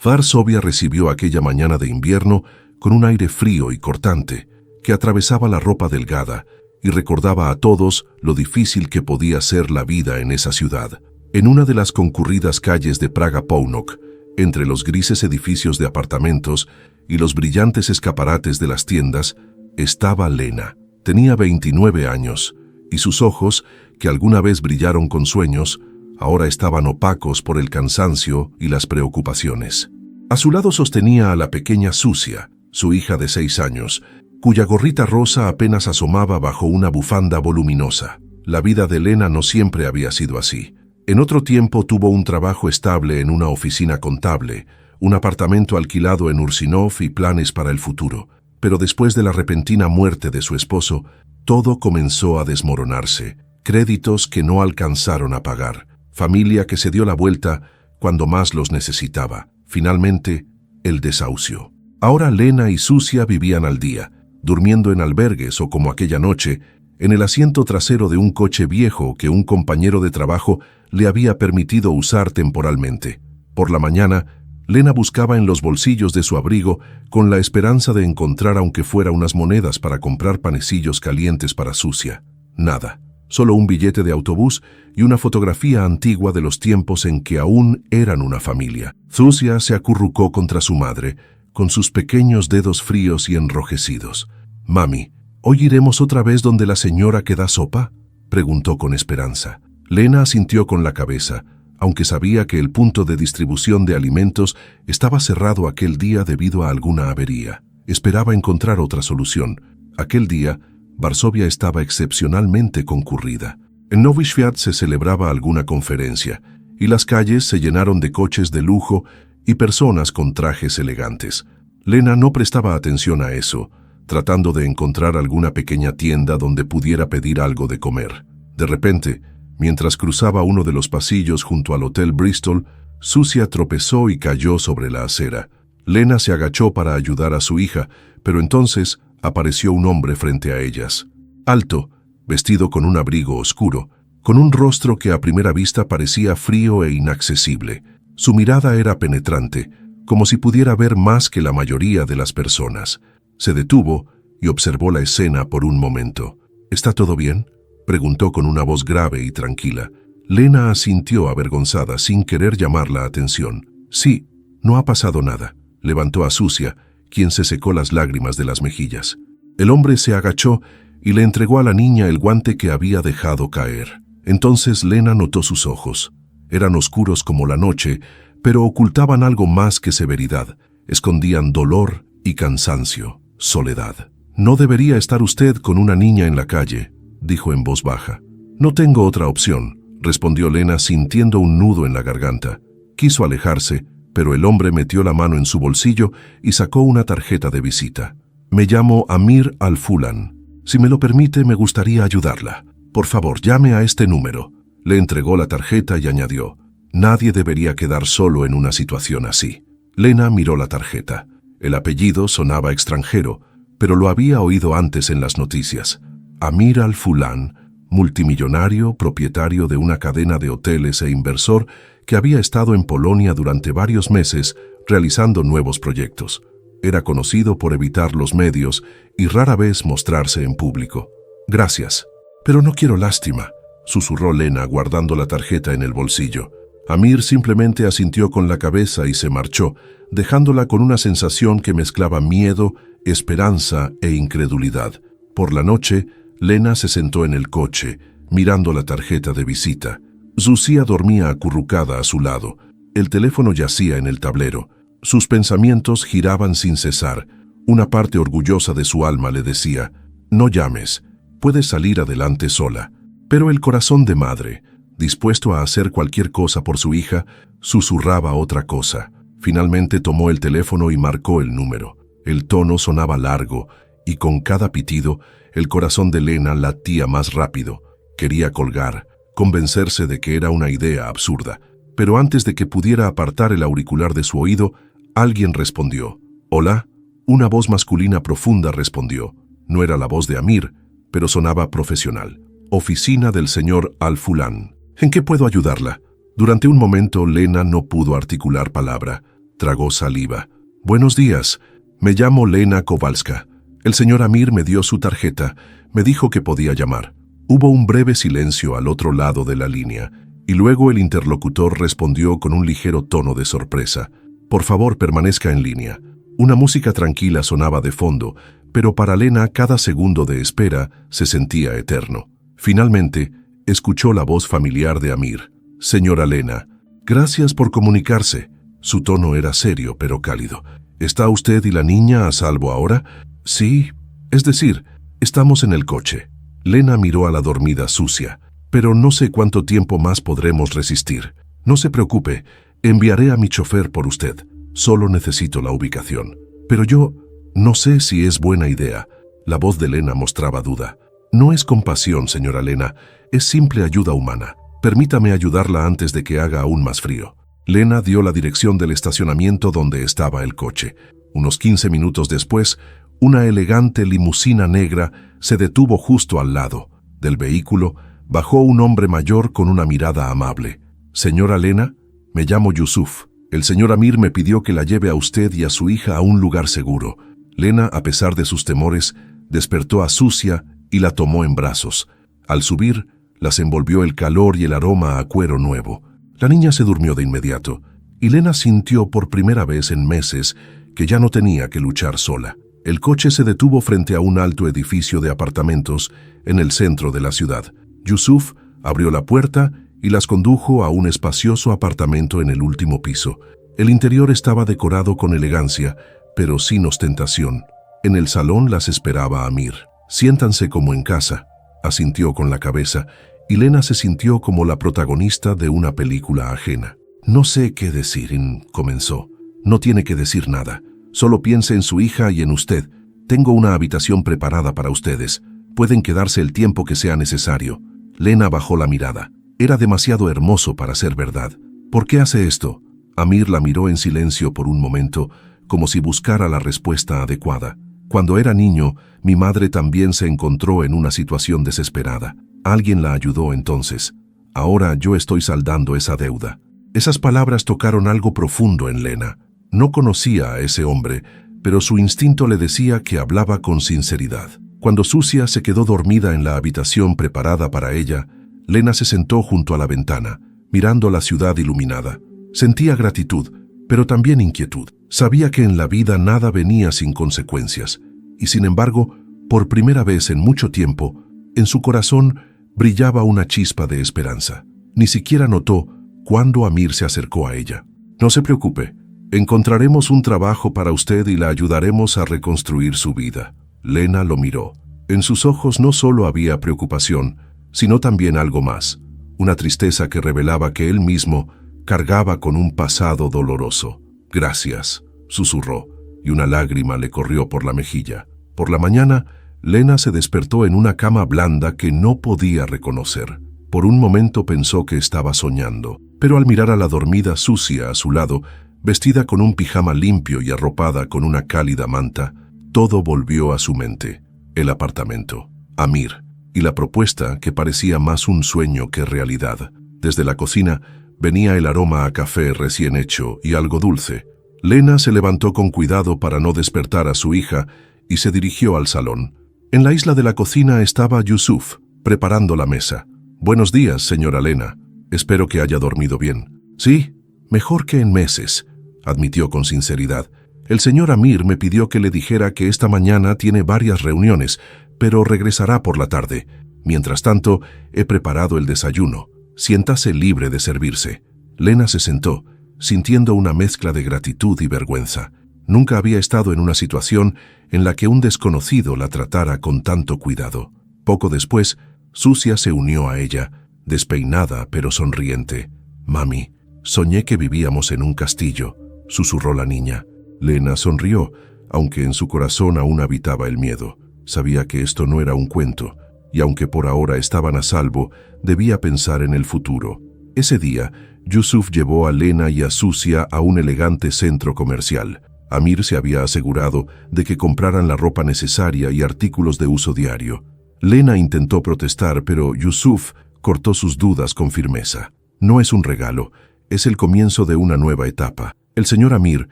Varsovia recibió aquella mañana de invierno con un aire frío y cortante que atravesaba la ropa delgada y recordaba a todos lo difícil que podía ser la vida en esa ciudad. En una de las concurridas calles de Praga Północ, entre los grises edificios de apartamentos y los brillantes escaparates de las tiendas, estaba Lena. Tenía 29 años y sus ojos, que alguna vez brillaron con sueños, ahora estaban opacos por el cansancio y las preocupaciones. A su lado sostenía a la pequeña Zuzia, su hija de 6 años, cuya gorrita rosa apenas asomaba bajo una bufanda voluminosa. La vida de Lena no siempre había sido así. En otro tiempo tuvo un trabajo estable en una oficina contable, un apartamento alquilado en Ursinov y planes para el futuro. Pero después de la repentina muerte de su esposo, todo comenzó a desmoronarse. Créditos que no alcanzaron a pagar, familia que se dio la vuelta cuando más los necesitaba. Finalmente, el desahucio. Ahora Lena y Zuzia vivían al día, durmiendo en albergues o, como aquella noche, en el asiento trasero de un coche viejo que un compañero de trabajo le había permitido usar temporalmente. Por la mañana, Lena buscaba en los bolsillos de su abrigo con la esperanza de encontrar aunque fuera unas monedas para comprar panecillos calientes para Zuzia. Nada. Solo un billete de autobús y una fotografía antigua de los tiempos en que aún eran una familia. Zuzia se acurrucó contra su madre, con sus pequeños dedos fríos y enrojecidos. «Mami, ¿hoy iremos otra vez donde la señora que da sopa?», preguntó con esperanza. Lena asintió con la cabeza, aunque sabía que el punto de distribución de alimentos estaba cerrado aquel día debido a alguna avería. Esperaba encontrar otra solución. Aquel día, Varsovia estaba excepcionalmente concurrida. En Nowy Świat se celebraba alguna conferencia, y las calles se llenaron de coches de lujo y personas con trajes elegantes. Lena no prestaba atención a eso, tratando de encontrar alguna pequeña tienda donde pudiera pedir algo de comer. De repente, mientras cruzaba uno de los pasillos junto al Hotel Bristol, Zuzia tropezó y cayó sobre la acera. Lena se agachó para ayudar a su hija, pero entonces apareció un hombre frente a ellas. Alto, vestido con un abrigo oscuro, con un rostro que a primera vista parecía frío e inaccesible. Su mirada era penetrante, como si pudiera ver más que la mayoría de las personas. Se detuvo y observó la escena por un momento. «¿Está todo bien?», preguntó con una voz grave y tranquila. Lena asintió avergonzada sin querer llamar la atención. «Sí, no ha pasado nada», levantó a Zuzia, quien se secó las lágrimas de las mejillas. El hombre se agachó y le entregó a la niña el guante que había dejado caer. Entonces Lena notó sus ojos. Eran oscuros como la noche, pero ocultaban algo más que severidad. Escondían dolor y cansancio, soledad. «No debería estar usted con una niña en la calle», dijo en voz baja. «No tengo otra opción», respondió Lena sintiendo un nudo en la garganta. Quiso alejarse, pero el hombre metió la mano en su bolsillo y sacó una tarjeta de visita. «Me llamo Amir Al-Fulan. Si me lo permite, me gustaría ayudarla. Por favor, llame a este número». Le entregó la tarjeta y añadió: «Nadie debería quedar solo en una situación así». Lena miró la tarjeta. El apellido sonaba extranjero, pero lo había oído antes en las noticias. Amir Al-Fulan, multimillonario, propietario de una cadena de hoteles e inversor que había estado en Polonia durante varios meses realizando nuevos proyectos. Era conocido por evitar los medios y rara vez mostrarse en público. «Gracias, pero no quiero lástima», susurró Lena guardando la tarjeta en el bolsillo. Amir simplemente asintió con la cabeza y se marchó, dejándola con una sensación que mezclaba miedo, esperanza e incredulidad. Por la noche, Lena se sentó en el coche, mirando la tarjeta de visita. Zuzia dormía acurrucada a su lado. El teléfono yacía en el tablero. Sus pensamientos giraban sin cesar. Una parte orgullosa de su alma le decía: «No llames, puedes salir adelante sola». Pero el corazón de madre, dispuesto a hacer cualquier cosa por su hija, susurraba otra cosa. Finalmente tomó el teléfono y marcó el número. El tono sonaba largo, y con cada pitido, el corazón de Lena latía más rápido. Quería colgar, convencerse de que era una idea absurda. Pero antes de que pudiera apartar el auricular de su oído, alguien respondió. «¿Hola?». Una voz masculina profunda respondió. No era la voz de Amir, pero sonaba profesional. «Oficina del señor Al-Fulan. ¿En qué puedo ayudarla?». Durante un momento, Lena no pudo articular palabra. Tragó saliva. «Buenos días. Me llamo Lena Kowalska. El señor Amir me dio su tarjeta. Me dijo que podía llamar». Hubo un breve silencio al otro lado de la línea, y luego el interlocutor respondió con un ligero tono de sorpresa. «Por favor, permanezca en línea». Una música tranquila sonaba de fondo, pero para Lena cada segundo de espera se sentía eterno. Finalmente, escuchó la voz familiar de Amir. «Señora Lena, gracias por comunicarse». Su tono era serio pero cálido. «¿Está usted y la niña a salvo ahora?» «Sí, es decir, estamos en el coche». Lena miró a la dormida Susia. «Pero no sé cuánto tiempo más podremos resistir. No se preocupe, enviaré a mi chofer por usted. Solo necesito la ubicación». «Pero yo no sé si es buena idea». La voz de Lena mostraba duda. «No es compasión, señora Lena, es simple ayuda humana. Permítame ayudarla antes de que haga aún más frío». Lena dio la dirección del estacionamiento donde estaba el coche. Unos 15 minutos después, una elegante limusina negra se detuvo justo al lado. Del vehículo bajó un hombre mayor con una mirada amable. «Señora Lena, me llamo Yusuf. El señor Amir me pidió que la lleve a usted y a su hija a un lugar seguro». Lena, a pesar de sus temores, despertó a Susia y la tomó en brazos. Al subir, las envolvió el calor y el aroma a cuero nuevo. La niña se durmió de inmediato, y Lena sintió por primera vez en meses que ya no tenía que luchar sola. El coche se detuvo frente a un alto edificio de apartamentos en el centro de la ciudad. Yusuf abrió la puerta y las condujo a un espacioso apartamento en el último piso. El interior estaba decorado con elegancia, pero sin ostentación. En el salón las esperaba Amir. «Siéntanse como en casa», asintió con la cabeza, y Lena se sintió como la protagonista de una película ajena. «No sé qué decir», comenzó. «No tiene que decir nada. Solo piense en su hija y en usted. Tengo una habitación preparada para ustedes. Pueden quedarse el tiempo que sea necesario». Lena bajó la mirada. Era demasiado hermoso para ser verdad. «¿Por qué hace esto?». Amir la miró en silencio por un momento, como si buscara la respuesta adecuada. «Cuando era niño, mi madre también se encontró en una situación desesperada. Alguien la ayudó entonces. Ahora yo estoy saldando esa deuda». Esas palabras tocaron algo profundo en Lena. No conocía a ese hombre, pero su instinto le decía que hablaba con sinceridad. Cuando Susia se quedó dormida en la habitación preparada para ella, Lena se sentó junto a la ventana, mirando la ciudad iluminada. Sentía gratitud, pero también inquietud. Sabía que en la vida nada venía sin consecuencias, y sin embargo, por primera vez en mucho tiempo, en su corazón brillaba una chispa de esperanza. Ni siquiera notó cuando Amir se acercó a ella. «No se preocupe, encontraremos un trabajo para usted y la ayudaremos a reconstruir su vida». Lena lo miró. En sus ojos no solo había preocupación, sino también algo más, una tristeza que revelaba que él mismo cargaba con un pasado doloroso. «Gracias», susurró, y una lágrima le corrió por la mejilla. Por la mañana, Lena se despertó en una cama blanda que no podía reconocer. Por un momento pensó que estaba soñando, pero al mirar a la dormida Susia a su lado, vestida con un pijama limpio y arropada con una cálida manta, todo volvió a su mente. El apartamento, Amir, y la propuesta que parecía más un sueño que realidad. Desde la cocina venía el aroma a café recién hecho y algo dulce. Lena se levantó con cuidado para no despertar a su hija y se dirigió al salón. En la isla de la cocina estaba Yusuf, preparando la mesa. «Buenos días, señora Lena. Espero que haya dormido bien». «Sí, mejor que en meses», admitió con sinceridad. «El señor Amir me pidió que le dijera que esta mañana tiene varias reuniones, pero regresará por la tarde. Mientras tanto, he preparado el desayuno. Siéntase libre de servirse». Lena se sentó, sintiendo una mezcla de gratitud y vergüenza. Nunca había estado en una situación en la que un desconocido la tratara con tanto cuidado. Poco después, Susia se unió a ella, despeinada pero sonriente. «Mami, soñé que vivíamos en un castillo», susurró la niña. Lena sonrió, aunque en su corazón aún habitaba el miedo. Sabía que esto no era un cuento, y aunque por ahora estaban a salvo, debía pensar en el futuro. Ese día, Yusuf llevó a Lena y a Susia a un elegante centro comercial. Amir se había asegurado de que compraran la ropa necesaria y artículos de uso diario. Lena intentó protestar, pero Yusuf cortó sus dudas con firmeza. «No es un regalo, Es el comienzo de una nueva etapa. El señor Amir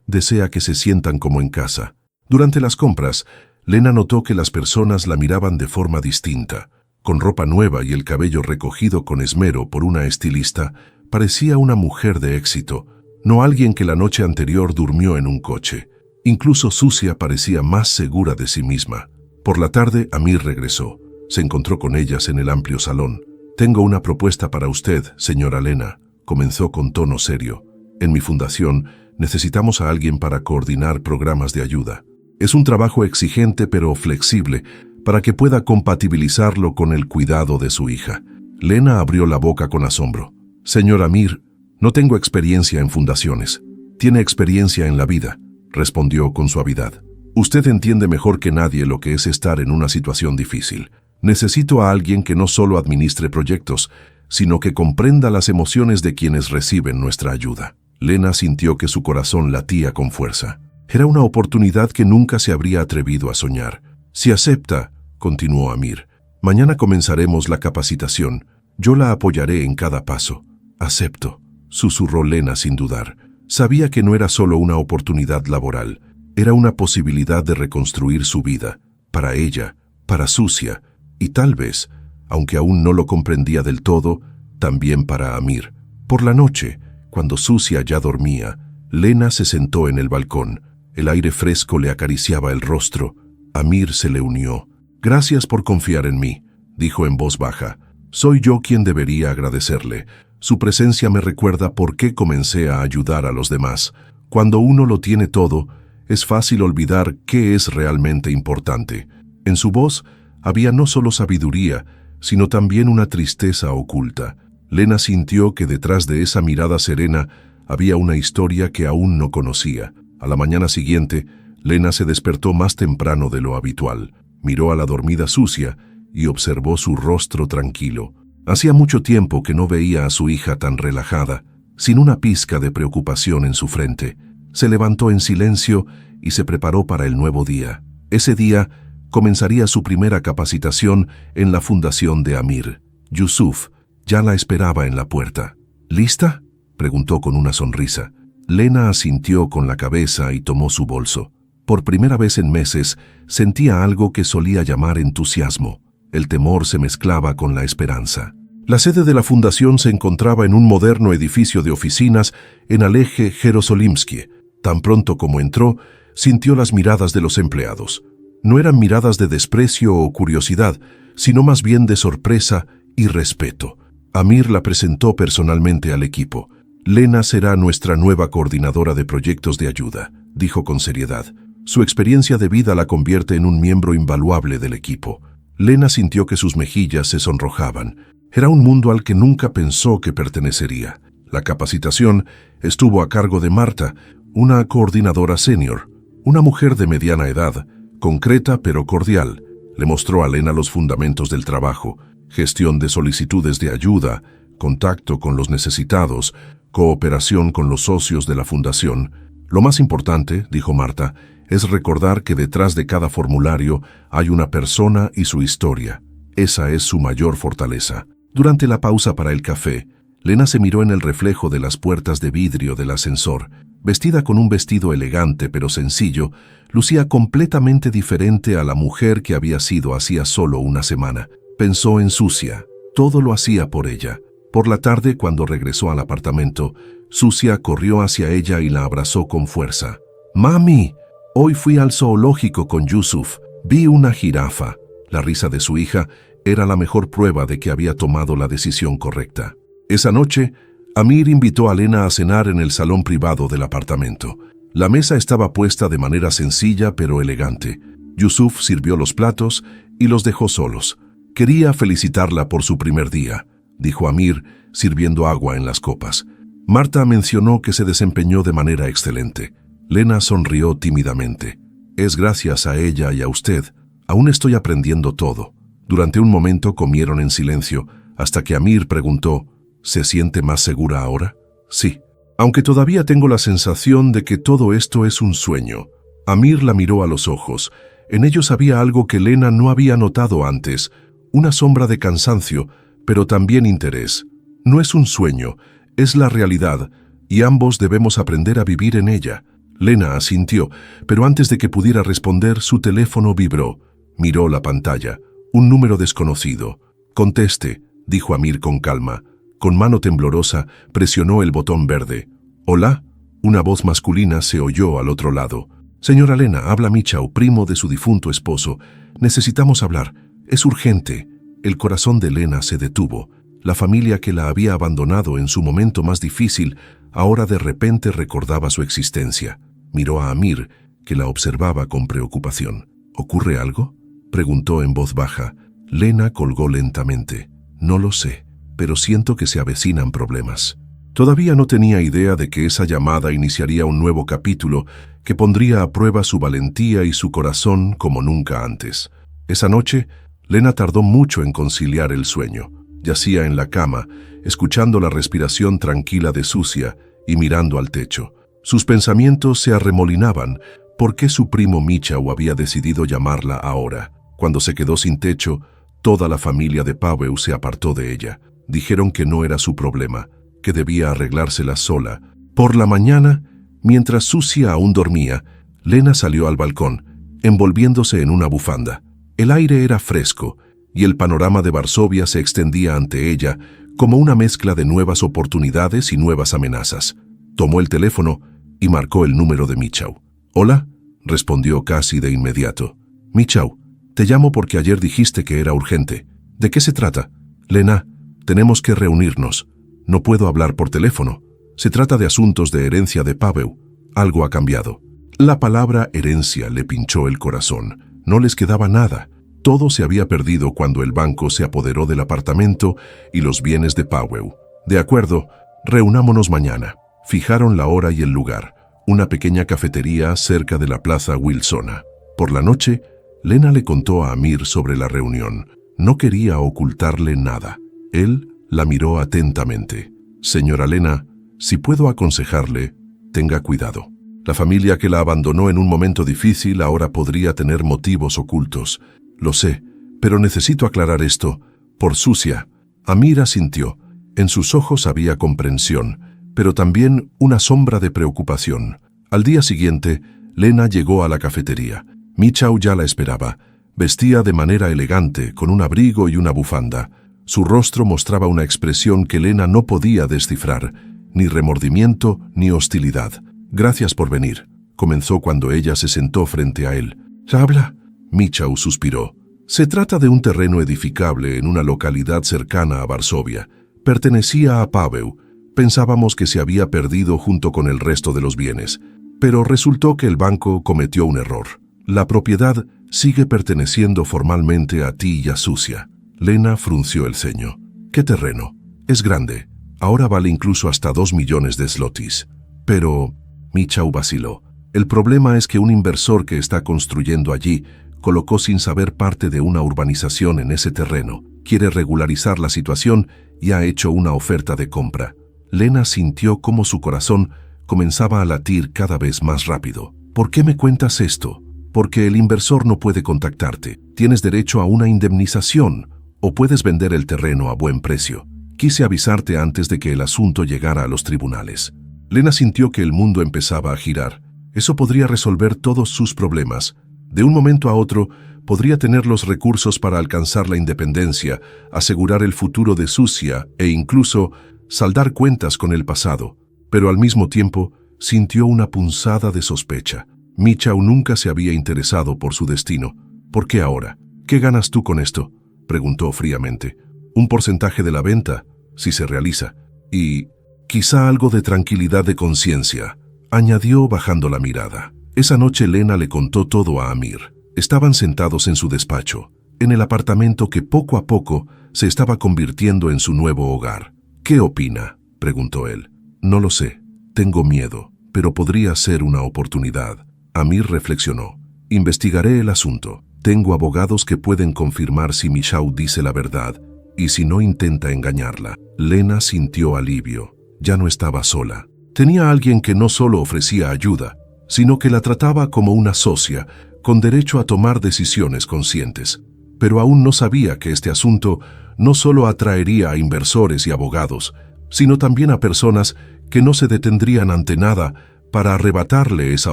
desea que se sientan como en casa. Durante las compras, Lena notó que las personas la miraban de forma distinta. Con ropa nueva y el cabello recogido con esmero por una estilista, parecía una mujer de éxito, no alguien que la noche anterior durmió en un coche. Incluso Susia parecía más segura de sí misma. Por la tarde, Amir regresó. Se encontró con ellas en el amplio salón. «Tengo una propuesta para usted, señora Lena», comenzó con tono serio. «En mi fundación necesitamos a alguien para coordinar programas de ayuda. Es un trabajo exigente pero flexible para que pueda compatibilizarlo con el cuidado de su hija». Lena abrió la boca con asombro. «Señor Amir, no tengo experiencia en fundaciones. Tiene experiencia en la vida», respondió con suavidad. «Usted entiende mejor que nadie lo que es estar en una situación difícil. Necesito a alguien que no solo administre proyectos, sino que comprenda las emociones de quienes reciben nuestra ayuda». Lena sintió que su corazón latía con fuerza. Era una oportunidad que nunca se habría atrevido a soñar. «Si acepta», continuó Amir, «mañana comenzaremos la capacitación. Yo la apoyaré en cada paso». «Acepto», susurró Lena sin dudar. Sabía que no era solo una oportunidad laboral, era una posibilidad de reconstruir su vida, para ella, para Susia, y tal vez, aunque aún no lo comprendía del todo, también para Amir. Por la noche, cuando Susia ya dormía, Lena se sentó en el balcón. El aire fresco le acariciaba el rostro. Amir se le unió. «Gracias por confiar en mí», dijo en voz baja. «Soy yo quien debería agradecerle. Su presencia me recuerda por qué comencé a ayudar a los demás. Cuando uno lo tiene todo, es fácil olvidar qué es realmente importante». En su voz había no solo sabiduría, sino también una tristeza oculta. Lena sintió que detrás de esa mirada serena había una historia que aún no conocía. A la mañana siguiente, Lena se despertó más temprano de lo habitual. Miró a la dormida Susia y observó su rostro tranquilo. Hacía mucho tiempo que no veía a su hija tan relajada, sin una pizca de preocupación en su frente. Se levantó en silencio y se preparó para el nuevo día. Ese día comenzaría su primera capacitación en la fundación de Amir. Yusuf ya la esperaba en la puerta. «¿Lista?», preguntó con una sonrisa. Lena asintió con la cabeza y tomó su bolso. Por primera vez en meses, sentía algo que solía llamar entusiasmo. El temor se mezclaba con la esperanza. La sede de la fundación se encontraba en un moderno edificio de oficinas en Aleje Jerosolimsky. Tan pronto como entró, sintió las miradas de los empleados. No eran miradas de desprecio o curiosidad, sino más bien de sorpresa y respeto. Amir la presentó personalmente al equipo. «Lena será nuestra nueva coordinadora de proyectos de ayuda», dijo con seriedad. Su experiencia de vida la convierte en un miembro invaluable del equipo. Lena sintió que sus mejillas se sonrojaban. Era un mundo al que nunca pensó que pertenecería. La capacitación estuvo a cargo de Marta, una coordinadora senior, una mujer de mediana edad, concreta pero cordial. Le mostró a Lena los fundamentos del trabajo: gestión de solicitudes de ayuda, contacto con los necesitados, cooperación con los socios de la fundación. «Lo más importante», dijo Marta, «es recordar que detrás de cada formulario hay una persona y su historia. Esa es su mayor fortaleza». Durante la pausa para el café, Lena se miró en el reflejo de las puertas de vidrio del ascensor. Vestida con un vestido elegante pero sencillo, lucía completamente diferente a la mujer que había sido hacía solo una semana. Pensó en Susia. Todo lo hacía por ella. Por la tarde, cuando regresó al apartamento, Susia corrió hacia ella y la abrazó con fuerza. «Mami, hoy fui al zoológico con Yusuf. Vi una jirafa». La risa de su hija era la mejor prueba de que había tomado la decisión correcta. Esa noche, Amir invitó a Lena a cenar en el salón privado del apartamento. La mesa estaba puesta de manera sencilla pero elegante. Yusuf sirvió los platos y los dejó solos. «Quería felicitarla por su primer día», dijo Amir, sirviendo agua en las copas. Marta mencionó que se desempeñó de manera excelente. Lena sonrió tímidamente. «Es gracias a ella y a usted. Aún estoy aprendiendo todo». Durante un momento comieron en silencio, hasta que Amir preguntó: «¿Se siente más segura ahora?» «Sí, aunque todavía tengo la sensación de que todo esto es un sueño». Amir la miró a los ojos. En ellos había algo que Lena no había notado antes, una sombra de cansancio, pero también interés. «No es un sueño, Es la realidad, y ambos debemos aprender a vivir en ella. Lena asintió, pero antes de que pudiera responder, su teléfono vibró. Miró la pantalla. Un número desconocido. «Conteste», dijo Amir con calma. Con mano temblorosa, presionó el botón verde. «¿Hola?» Una voz masculina se oyó al otro lado. «Señora Lena, habla Michał, primo de su difunto esposo. Necesitamos hablar. Es urgente». El corazón de Lena se detuvo. La familia que la había abandonado en su momento más difícil, ahora de repente recordaba su existencia. Miró a Amir, que la observaba con preocupación. «¿Ocurre algo?», preguntó en voz baja. Lena colgó lentamente. «No lo sé, pero siento que se avecinan problemas». Todavía no tenía idea de que esa llamada iniciaría un nuevo capítulo que pondría a prueba su valentía y su corazón como nunca antes. Esa noche, Lena tardó mucho en conciliar el sueño. Yacía en la cama, escuchando la respiración tranquila de Zuzia y mirando al techo. Sus pensamientos se arremolinaban. ¿Por qué su primo Michał había decidido llamarla ahora? Cuando se quedó sin techo, toda la familia de Paweł se apartó de ella. Dijeron que no era su problema, que debía arreglársela sola. Por la mañana, mientras Zuzia aún dormía, Lena salió al balcón, envolviéndose en una bufanda. El aire era fresco, y el panorama de Varsovia se extendía ante ella como una mezcla de nuevas oportunidades y nuevas amenazas. Tomó el teléfono y marcó el número de Michał. «¿Hola?», respondió casi de inmediato. «Michał, te llamo porque ayer dijiste que era urgente. ¿De qué se trata?». «Lena, tenemos que reunirnos. No puedo hablar por teléfono. Se trata de asuntos de herencia de Paweł. Algo ha cambiado». La palabra herencia le pinchó el corazón. No les quedaba nada. Todo se había perdido cuando el banco se apoderó del apartamento y los bienes de Paweł. «De acuerdo, reunámonos mañana». Fijaron la hora y el lugar, una pequeña cafetería cerca de la plaza Wilsona. Por la noche, Lena le contó a Amir sobre la reunión. No quería ocultarle nada. Él la miró atentamente. «Señora Lena, si puedo aconsejarle, tenga cuidado. La familia que la abandonó en un momento difícil ahora podría tener motivos ocultos. Lo sé, pero necesito aclarar esto. Por Zuzia». Amir asintió. En sus ojos había comprensión, pero también una sombra de preocupación. Al día siguiente, Lena llegó a la cafetería. Michał ya la esperaba. Vestía de manera elegante, con un abrigo y una bufanda. Su rostro mostraba una expresión que Lena no podía descifrar, ni remordimiento ni hostilidad. «Gracias por venir», comenzó cuando ella se sentó frente a él. «¿Habla?». Michał suspiró. «Se trata de un terreno edificable en una localidad cercana a Varsovia. Pertenecía a Paweł. Pensábamos que se había perdido junto con el resto de los bienes, pero resultó que el banco cometió un error. La propiedad sigue perteneciendo formalmente a ti y a Zuzia». Lena frunció el ceño. «¿Qué terreno?». «Es grande. Ahora vale incluso hasta 2 millones de zlotys». «Pero…». Michał vaciló. «El problema es que un inversor que está construyendo allí colocó sin saber parte de una urbanización en ese terreno. Quiere regularizar la situación y ha hecho una oferta de compra». Lena sintió cómo su corazón comenzaba a latir cada vez más rápido. «¿Por qué me cuentas esto?». «Porque el inversor no puede contactarte. Tienes derecho a una indemnización o puedes vender el terreno a buen precio. Quise avisarte antes de que el asunto llegara a los tribunales». Lena sintió que el mundo empezaba a girar. Eso podría resolver todos sus problemas. De un momento a otro, podría tener los recursos para alcanzar la independencia, asegurar el futuro de Zuzia e incluso saldar cuentas con el pasado. Pero al mismo tiempo, sintió una punzada de sospecha. Michał nunca se había interesado por su destino. «¿Por qué ahora? ¿Qué ganas tú con esto?», preguntó fríamente. «Un porcentaje de la venta, si se realiza. Y quizá algo de tranquilidad de conciencia», añadió bajando la mirada. Esa noche Lena le contó todo a Amir. Estaban sentados en su despacho, en el apartamento que poco a poco se estaba convirtiendo en su nuevo hogar. «¿Qué opina?», preguntó él. «No lo sé. Tengo miedo, pero podría ser una oportunidad». Amir reflexionó. «Investigaré el asunto. Tengo abogados que pueden confirmar si Michał dice la verdad y si no intenta engañarla». Lena sintió alivio. Ya no estaba sola. Tenía a alguien que no solo ofrecía ayuda, sino que la trataba como una socia, con derecho a tomar decisiones conscientes. Pero aún no sabía que este asunto no solo atraería a inversores y abogados, sino también a personas que no se detendrían ante nada para arrebatarle esa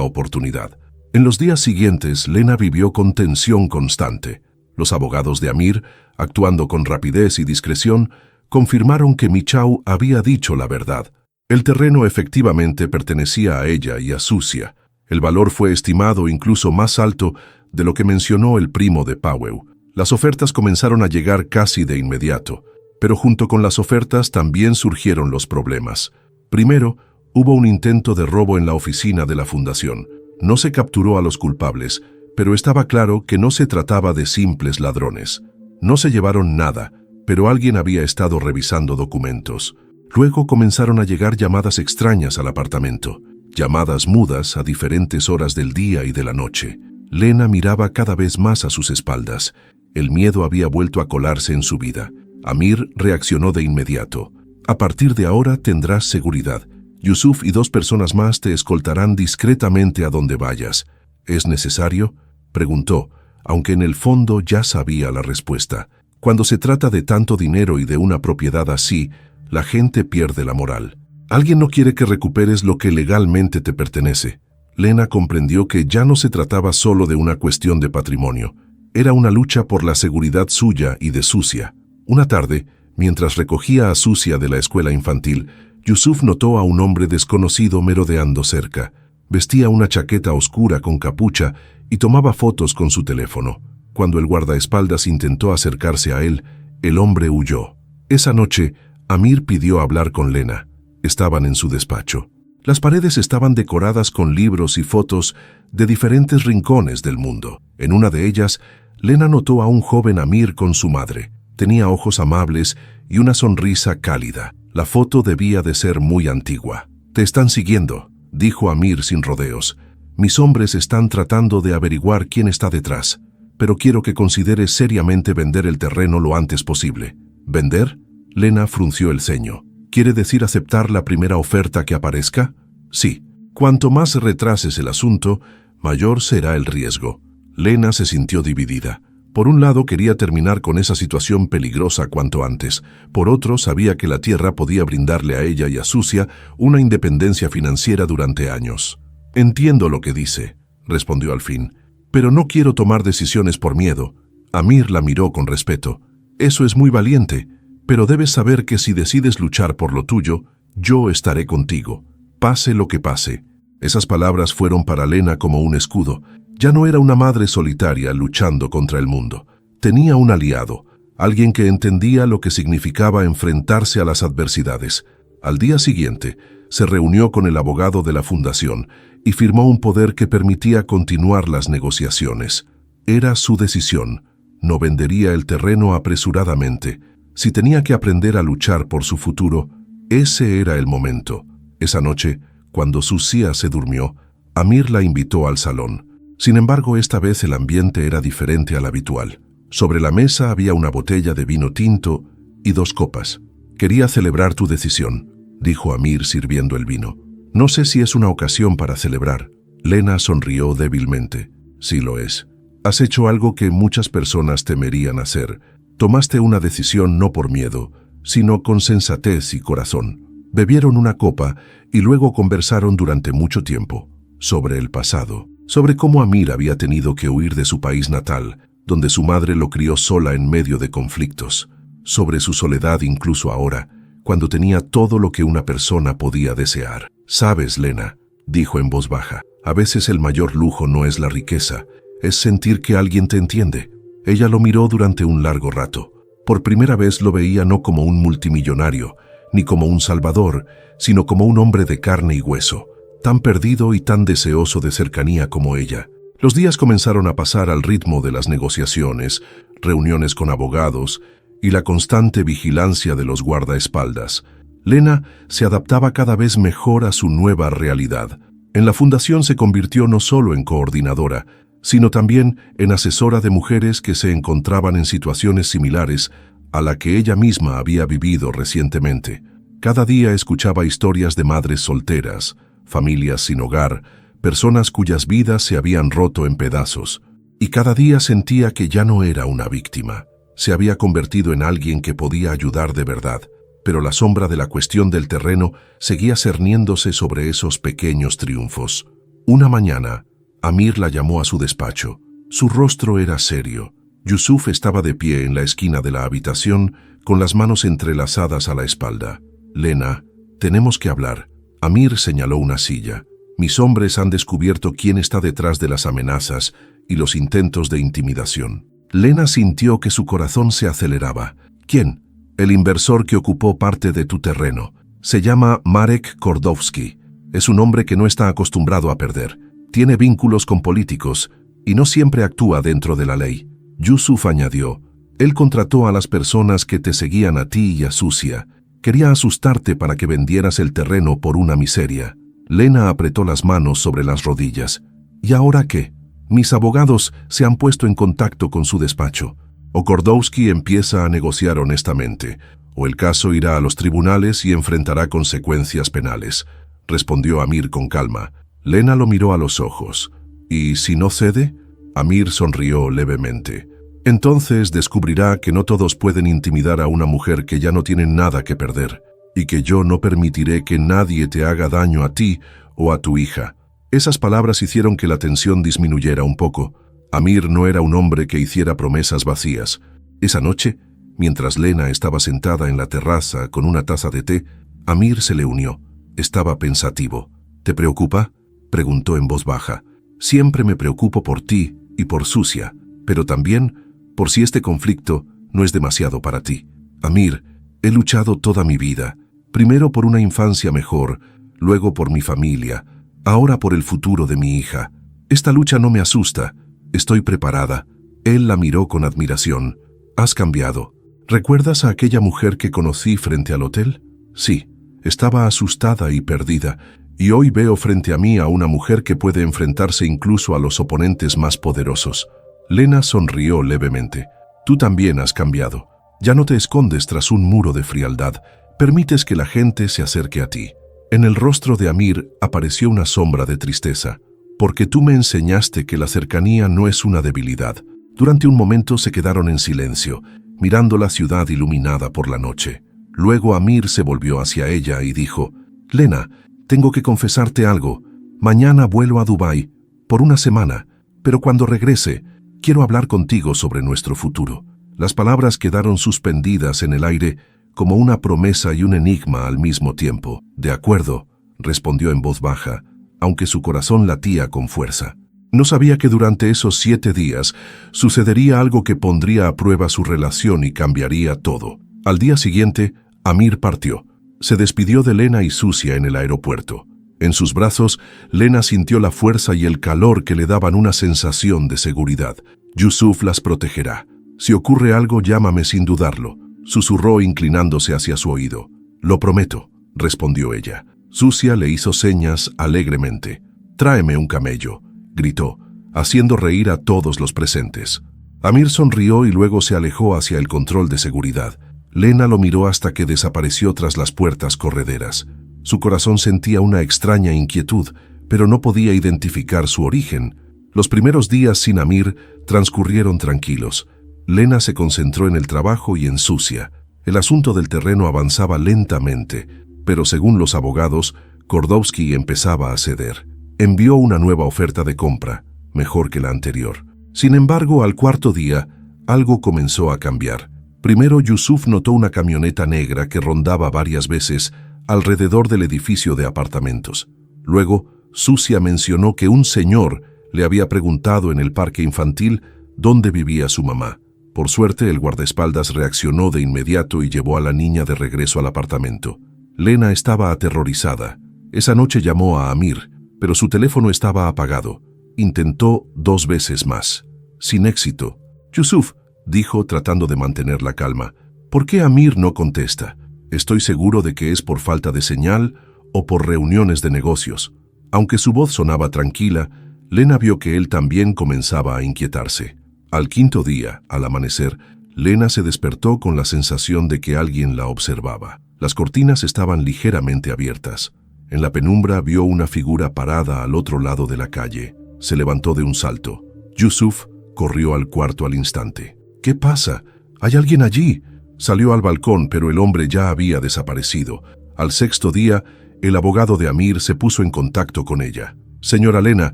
oportunidad. En los días siguientes, Lena vivió con tensión constante. Los abogados de Amir, actuando con rapidez y discreción, confirmaron que Michau había dicho la verdad. El terreno efectivamente pertenecía a ella y a Sucia. El valor fue estimado incluso más alto de lo que mencionó el primo de Paueu. Las ofertas comenzaron a llegar casi de inmediato, pero junto con las ofertas también surgieron los problemas. Primero, hubo un intento de robo en la oficina de la fundación. No se capturó a los culpables, pero estaba claro que no se trataba de simples ladrones. No se llevaron nada, pero alguien había estado revisando documentos. Luego comenzaron a llegar llamadas extrañas al apartamento, llamadas mudas a diferentes horas del día y de la noche. Lena miraba cada vez más a sus espaldas. El miedo había vuelto a colarse en su vida. Amir reaccionó de inmediato. A partir de ahora tendrás seguridad. Yusuf y 2 personas más te escoltarán discretamente a donde vayas. ¿Es necesario?, preguntó, aunque en el fondo ya sabía la respuesta. Cuando se trata de tanto dinero y de una propiedad así, la gente pierde la moral. Alguien no quiere que recuperes lo que legalmente te pertenece. Lena comprendió que ya no se trataba solo de una cuestión de patrimonio. Era una lucha por la seguridad suya y de Sucia. Una tarde, mientras recogía a Sucia de la escuela infantil, Yusuf notó a un hombre desconocido merodeando cerca. Vestía una chaqueta oscura con capucha y tomaba fotos con su teléfono. Cuando el guardaespaldas intentó acercarse a él, el hombre huyó. Esa noche, Amir pidió hablar con Lena. Estaban en su despacho. Las paredes estaban decoradas con libros y fotos de diferentes rincones del mundo. En una de ellas, Lena notó a un joven Amir con su madre. Tenía ojos amables y una sonrisa cálida. La foto debía de ser muy antigua. «Te están siguiendo», dijo Amir sin rodeos. «Mis hombres están tratando de averiguar quién está detrás, pero quiero que consideres seriamente vender el terreno lo antes posible». «¿Vender?», Lena frunció el ceño. «¿Quiere decir aceptar la primera oferta que aparezca?». «Sí. Cuanto más retrases el asunto, mayor será el riesgo». Lena se sintió dividida. Por un lado quería terminar con esa situación peligrosa cuanto antes. Por otro, sabía que la tierra podía brindarle a ella y a Sucia una independencia financiera durante años. «Entiendo lo que dice», respondió al fin, «pero no quiero tomar decisiones por miedo». Amir la miró con respeto. «Eso es muy valiente, pero debes saber que si decides luchar por lo tuyo, yo estaré contigo, pase lo que pase». Esas palabras fueron para Lena como un escudo. Ya no era una madre solitaria luchando contra el mundo. Tenía un aliado, alguien que entendía lo que significaba enfrentarse a las adversidades. Al día siguiente, se reunió con el abogado de la fundación y firmó un poder que permitía continuar las negociaciones. Era su decisión. No vendería el terreno apresuradamente. Si tenía que aprender a luchar por su futuro, ese era el momento. Esa noche, cuando Sucia se durmió, Amir la invitó al salón. Sin embargo, esta vez el ambiente era diferente al habitual. Sobre la mesa había una botella de vino tinto y 2 copas. «Quería celebrar tu decisión», dijo Amir sirviendo el vino. «No sé si es una ocasión para celebrar». Lena sonrió débilmente. «Sí lo es. Has hecho algo que muchas personas temerían hacer. Tomaste una decisión no por miedo, sino con sensatez y corazón». Bebieron una copa y luego conversaron durante mucho tiempo. Sobre el pasado, sobre cómo Amir había tenido que huir de su país natal, donde su madre lo crió sola en medio de conflictos, sobre su soledad incluso ahora, cuando tenía todo lo que una persona podía desear. «Sabes, Lena», dijo en voz baja, «a veces el mayor lujo no es la riqueza, es sentir que alguien te entiende». Ella lo miró durante un largo rato. Por primera vez lo veía no como un multimillonario, ni como un salvador, sino como un hombre de carne y hueso, tan perdido y tan deseoso de cercanía como ella. Los días comenzaron a pasar al ritmo de las negociaciones, reuniones con abogados y la constante vigilancia de los guardaespaldas. Lena se adaptaba cada vez mejor a su nueva realidad. En la fundación se convirtió no solo en coordinadora, sino también en asesora de mujeres que se encontraban en situaciones similares a la que ella misma había vivido recientemente. Cada día escuchaba historias de madres solteras, familias sin hogar, personas cuyas vidas se habían roto en pedazos, y cada día sentía que ya no era una víctima. Se había convertido en alguien que podía ayudar de verdad. pero la sombra de la cuestión del terreno seguía cerniéndose sobre esos pequeños triunfos. Una mañana, Amir la llamó a su despacho. Su rostro era serio. Yusuf estaba de pie en la esquina de la habitación, con las manos entrelazadas a la espalda. «Lena, tenemos que hablar». Amir señaló una silla. «Mis hombres han descubierto quién está detrás de las amenazas y los intentos de intimidación». Lena sintió que su corazón se aceleraba. «¿Quién?» «El inversor que ocupó parte de tu terreno. Se llama Marek Kordowski. Es un hombre que no está acostumbrado a perder. Tiene vínculos con políticos y no siempre actúa dentro de la ley». Yusuf añadió: «Él contrató a las personas que te seguían a ti y a Susia. Quería asustarte para que vendieras el terreno por una miseria». Lena apretó las manos sobre las rodillas. «¿Y ahora qué? Mis abogados se han puesto en contacto con su despacho. O Kordowski empieza a negociar honestamente, o el caso irá a los tribunales y enfrentará consecuencias penales», respondió Amir con calma. Lena lo miró a los ojos. «¿Y si no cede?» Amir sonrió levemente. «Entonces descubrirá que no todos pueden intimidar a una mujer que ya no tiene nada que perder, y que yo no permitiré que nadie te haga daño a ti o a tu hija». Esas palabras hicieron que la tensión disminuyera un poco. Amir no era un hombre que hiciera promesas vacías. Esa noche, mientras Lena estaba sentada en la terraza con una taza de té, Amir se le unió. Estaba pensativo. «¿Te preocupa?», preguntó en voz baja. «Siempre me preocupo por ti y por Susia, pero también por si este conflicto no es demasiado para ti. Amir, he luchado toda mi vida, primero por una infancia mejor, luego por mi familia, ahora por el futuro de mi hija. Esta lucha no me asusta, estoy preparada». Él la miró con admiración. «Has cambiado. ¿Recuerdas a aquella mujer que conocí frente al hotel?» «Sí, estaba asustada y perdida, y hoy veo frente a mí a una mujer que puede enfrentarse incluso a los oponentes más poderosos». Lena sonrió levemente. «Tú también has cambiado. Ya no te escondes tras un muro de frialdad. Permites que la gente se acerque a ti». En el rostro de Amir apareció una sombra de tristeza. «Porque tú me enseñaste que la cercanía no es una debilidad». Durante un momento se quedaron en silencio, mirando la ciudad iluminada por la noche. Luego Amir se volvió hacia ella y dijo: «Lena, tengo que confesarte algo. Mañana vuelo a Dubái, por una semana, pero cuando regrese, quiero hablar contigo sobre nuestro futuro». Las palabras quedaron suspendidas en el aire como una promesa y un enigma al mismo tiempo. «De acuerdo», respondió en voz baja, aunque su corazón latía con fuerza. No sabía que durante esos 7 días sucedería algo que pondría a prueba su relación y cambiaría todo. Al día siguiente, Amir partió. Se despidió de Lena y Susia en el aeropuerto. En sus brazos, Lena sintió la fuerza y el calor que le daban una sensación de seguridad. «Yusuf las protegerá. Si ocurre algo, llámame sin dudarlo», susurró inclinándose hacia su oído. «Lo prometo», respondió ella. Susia le hizo señas alegremente. «Tráeme un camello», gritó, haciendo reír a todos los presentes. Amir sonrió y luego se alejó hacia el control de seguridad. Lena lo miró hasta que desapareció tras las puertas correderas. Su corazón sentía una extraña inquietud, pero no podía identificar su origen. Los primeros días sin Amir transcurrieron tranquilos. Lena se concentró en el trabajo y en Susia. El asunto del terreno avanzaba lentamente, pero según los abogados, Kordowski empezaba a ceder. Envió una nueva oferta de compra, mejor que la anterior. Sin embargo, al 4.º día, algo comenzó a cambiar. Primero, Yusuf notó una camioneta negra que rondaba varias veces alrededor del edificio de apartamentos. Luego, Susia mencionó que un señor le había preguntado en el parque infantil dónde vivía su mamá. Por suerte, el guardaespaldas reaccionó de inmediato y llevó a la niña de regreso al apartamento. Lena estaba aterrorizada. Esa noche llamó a Amir, pero su teléfono estaba apagado. Intentó 2 veces más. Sin éxito. «Yusuf», dijo tratando de mantener la calma, «¿por qué Amir no contesta? Estoy seguro de que es por falta de señal o por reuniones de negocios». Aunque su voz sonaba tranquila, Lena vio que él también comenzaba a inquietarse. Al 5.º día, al amanecer, Lena se despertó con la sensación de que alguien la observaba. Las cortinas estaban ligeramente abiertas. En la penumbra vio una figura parada al otro lado de la calle. Se levantó de un salto. Yusuf corrió al cuarto al instante. «¿Qué pasa? ¿Hay alguien allí?», Salió al balcón, pero el hombre ya había desaparecido. Al sexto día, el abogado de Amir se puso en contacto con ella. «Señora Lena,